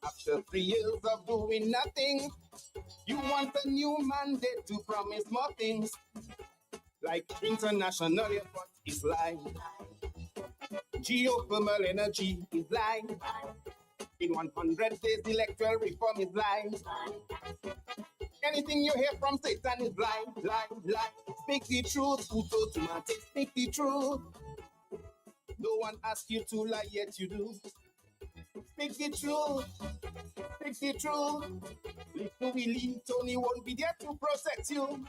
After 3 years of doing nothing, you want a new mandate to promise more things. Like international airport is lying. Geothermal energy is lying. In 100 days, electoral reform is lying. Anything you hear from Satan is lying, lying, lying. Speak the truth, Uto Tomate. Speak the truth. No one asks you to lie, yet you do. Speak the truth. Speak the truth. Little Willie, Tony won't be there to protect you.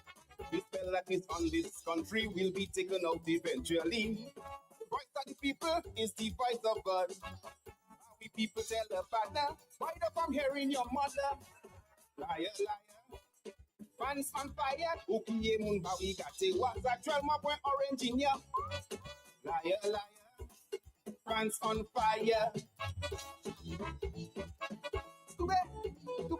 The spell that is on this country will be taken out eventually. The voice of the people is the voice of God. We people tell the partner, why the I'm hearing your mother? Liar, liar. Fans on fire, Ukiye Munba, we got it. What's that 12 point orange in ya? Liar, liar. Fans on fire. Tube, boy.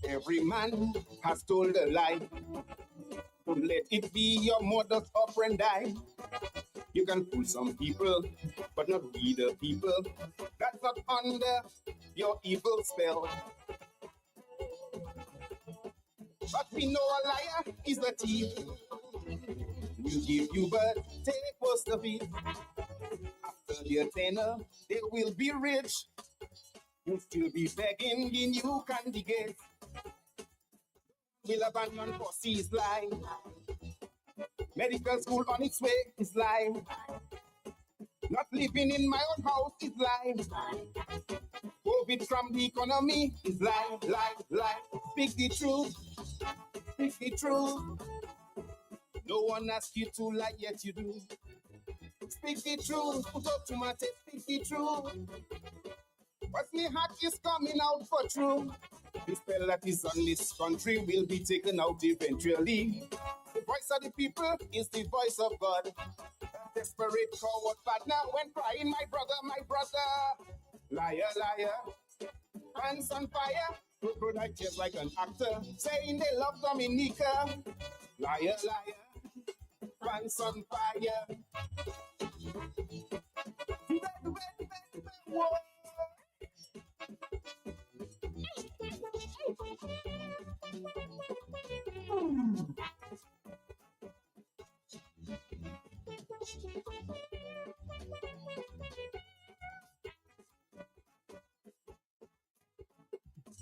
Every man has told a lie. Don't let it be your modus operandi. You can fool some people, but not we the people. That's not under your evil spell. But we know a liar is a thief. We'll give you but take most of it. After their tenure, they will be rich. You'll still be begging the new candidates. Will abandon for seas line. Medical school on its way is lying. Not living in my own house is lying. COVID from the economy is lying, lie. Speak the truth, speak the truth. No one asks you to lie, yet you do. Speak the truth, put up to my tape, speak the truth. What's my heart is coming out for true. The spell that is on this country will be taken out eventually. The voice of the people is the voice of God. A desperate coward partner when crying, my brother, my brother. Liar, liar. Hands on fire. Crocodile tears like an actor, saying they love Dominica. Liar, liar. Hands on fire. Whoa.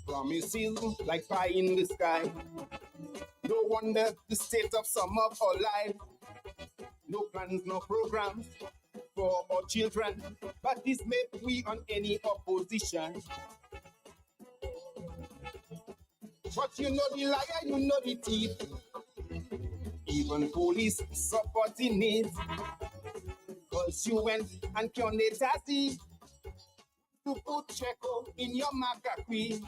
Promises like pie in the sky. No wonder the state of some of our life. No plans, no programs for our children. But this make we on any opposition. But you know the liar, you know the thief. Even police supporting it. Cause you went and Kionetasi to put Checo in your Macacui.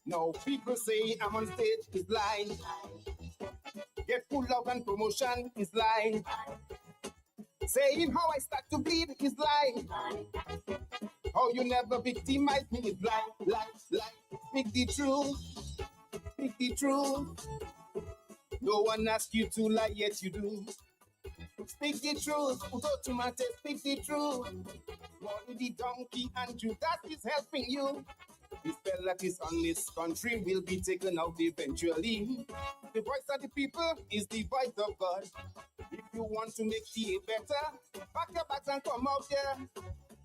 Now people say I'm on stage is lying. Get full love and promotion is lying. Saying how I start to bleed is lying. How you never victimize me is lie. Speak the truth. Speak the truth. No one asks you to lie, yet you do. Speak the truth. Speak the truth. Molly the donkey and Judas is helping you. The spell that is on this country will be taken out eventually. The voice of the people is the voice of God. If you want to make TA better, pack your bags and come out here.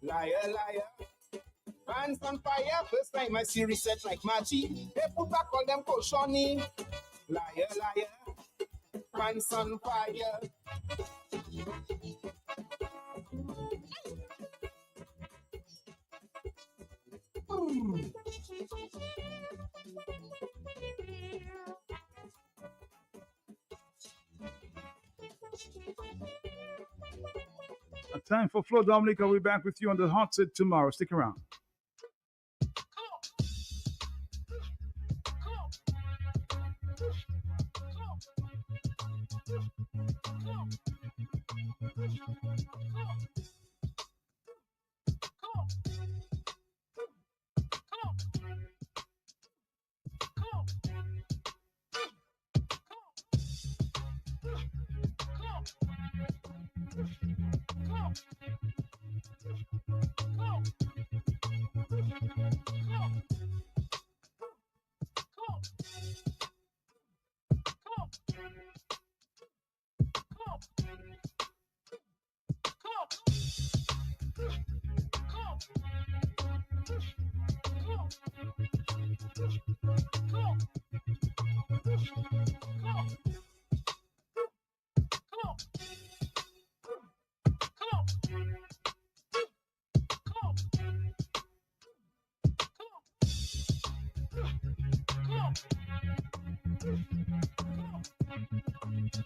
Liar, liar. Hands on fire. First time I see reset like Machi. They put back all them koshoni. Liar, liar. Hands on fire. Time for Flo Dominic. I'll be back with you on the hot seat tomorrow. Stick around.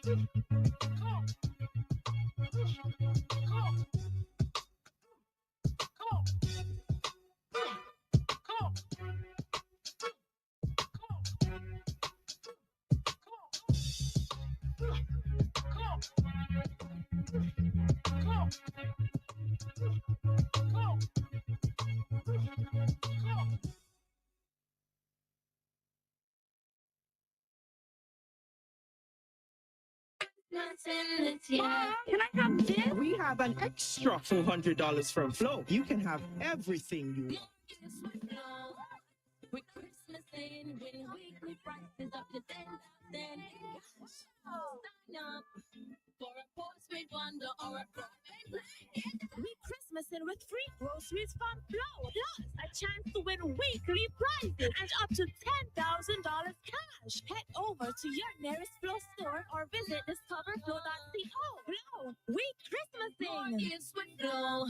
Can I have this? We have an extra $400 from Flow. You can have everything you want. With Christmas in, when weekly prices up to 10,000. Sign up for a postpaid bundle or a private plan. We Christmasing with free groceries from Flow, plus a chance to win weekly prizes and up to $10,000 cash. Head over to your nearest Flow store or visit discoverflow.co. Flow, we Christmasing. More gifts with Flow.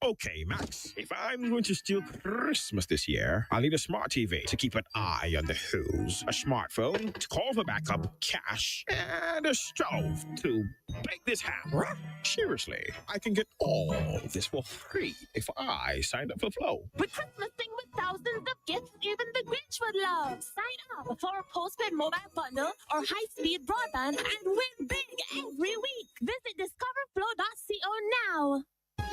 Okay, Max, if I'm going to steal Christmas this year, I'll need a smart TV to keep an eye on the who's, a smartphone to call for backup, cash, and a stove to bake this ham. Seriously, I can get all this for free if I sign up for Flow. We're Christmasing with thousands of gifts even the Grinch would love. Sign up for a postpaid mobile bundle or high-speed broadband and win big every week. Visit discoverflow.co now.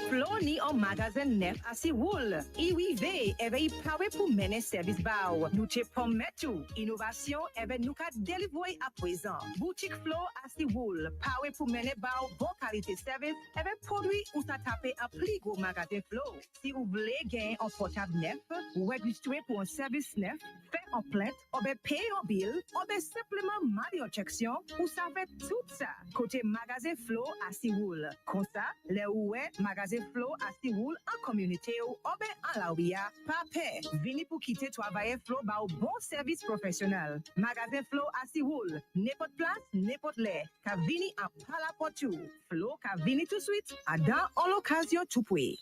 Flow ni en magasin neuf à Séoul. IWV est power pour mener service bao. Nous te promettons innovation et nous ka délivrer à présent. Boutique Flow à Séoul. Power pour mener bao bon qualité service et produit ou ça taper à plus gros magasin Flow. Si vous voulez gagner un portable neuf ou registrer pour un service neuf, fait en plainte, ou bien payer un bill, ou bien simplement mal objection, ou ça fait tout ça. Côté magasin Flow à Séoul. Comme ça, les oué magasin Flow à Séoul en communauté ou bien en la ouïa, pas paix. Vini pour quitter travailler Flow ba au bon service professionnel. Magasin Flow à Séoul. N'importe place, n'importe l'air. Ka vini à palapotou. Flow ka vini tout de suite. À dans en l'occasion tout poué.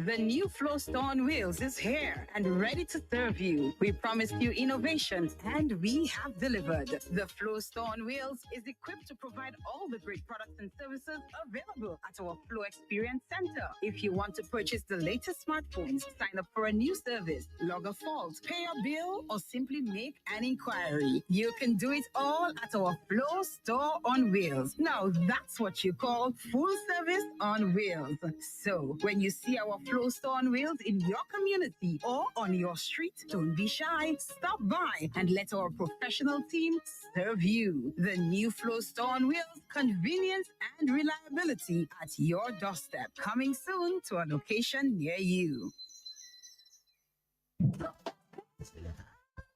The new Flow Store on Wheels is here and ready to serve you. We promised you innovation and we have delivered. The Flow Store on Wheels is equipped to provide all the great products and services available at our Flow Experience Center. If you want to purchase the latest smartphones, sign up for a new service, log a fault, pay a bill, or simply make an inquiry, you can do it all at our Flow Store on Wheels. Now that's what you call full service on wheels. So when you see our Flow Store on Wheels in your community or on your street, don't be shy. Stop by and let our professional team serve you. The new Flow Store on Wheels, convenience and reliability at your doorstep. Coming soon to a location near you.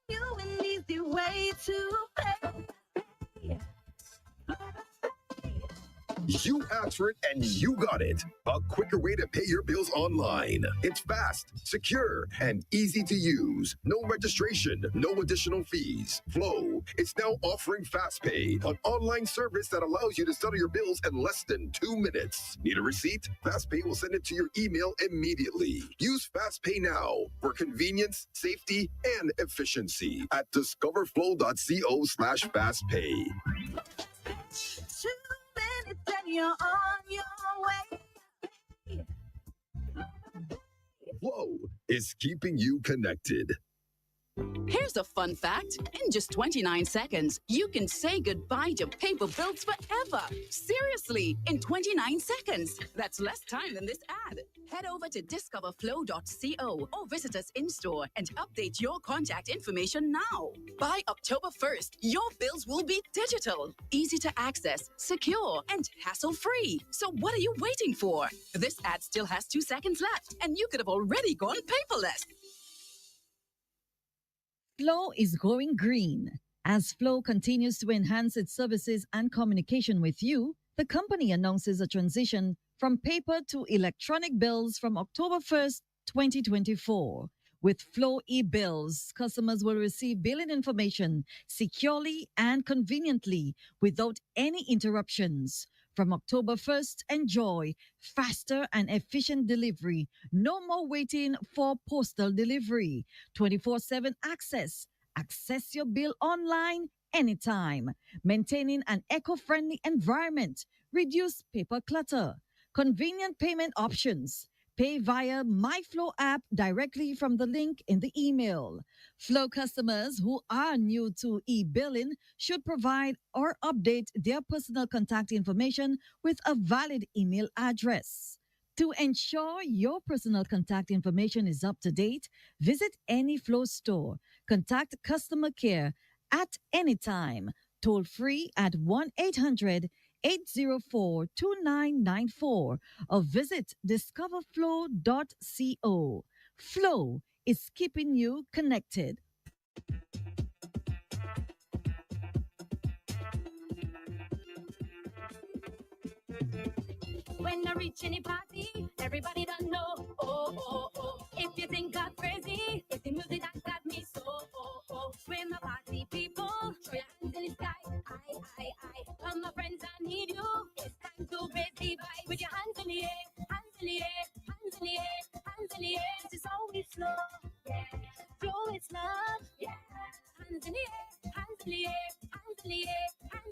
You an easy way to pay. You asked for it and you got it. A quicker way to pay your bills online. It's fast, secure, and easy to use. No registration, no additional fees. Flow is now offering FastPay, an online service that allows you to settle your bills in less than 2 minutes. Need a receipt? FastPay will send it to your email immediately. Use FastPay now for convenience, safety, and efficiency at discoverflow.co/fastpay. Then you're on your way. Flow is keeping you connected. Here's a fun fact. In just 29 seconds, you can say goodbye to paper bills forever. Seriously, in 29 seconds. That's less time than this ad. Head over to discoverflow.co or visit us in-store and update your contact information now. By October 1st, your bills will be digital, easy to access, secure, and hassle-free. So what are you waiting for? This ad still has 2 seconds left, and you could have already gone paperless. Flow is going green. As Flow continues to enhance its services and communication with you, the company announces a transition from paper to electronic bills from October 1st, 2024. With Flow e-bills, customers will receive billing information securely and conveniently without any interruptions. From October 1st, enjoy faster and efficient delivery. No more waiting for postal delivery. 24/7 access Access your bill online anytime. Maintaining an eco-friendly environment. Reduce paper clutter. Convenient payment options. Pay via MyFlow app directly from the link in the email. Flow customers who are new to e-billing should provide or update their personal contact information with a valid email address. To ensure your personal contact information is up to date, visit any Flow store. Contact customer care at any time. Toll free at 1-800-804-2994 or visit discoverflow.co. Flow is keeping you connected. When I reach any party, everybody don't know. Oh, oh, oh. If you think I'm crazy, it's the music that got me so. Oh, oh. When my party people, throw your hands in the sky. I. Come, my friends, I need you. It's time to raise the vibe with your hands in the air, hands in the air, hands in the air, hands in the air. This is how we flow. Yeah, flow is love. Yeah, hands in the air, hands in the air, hands in the air.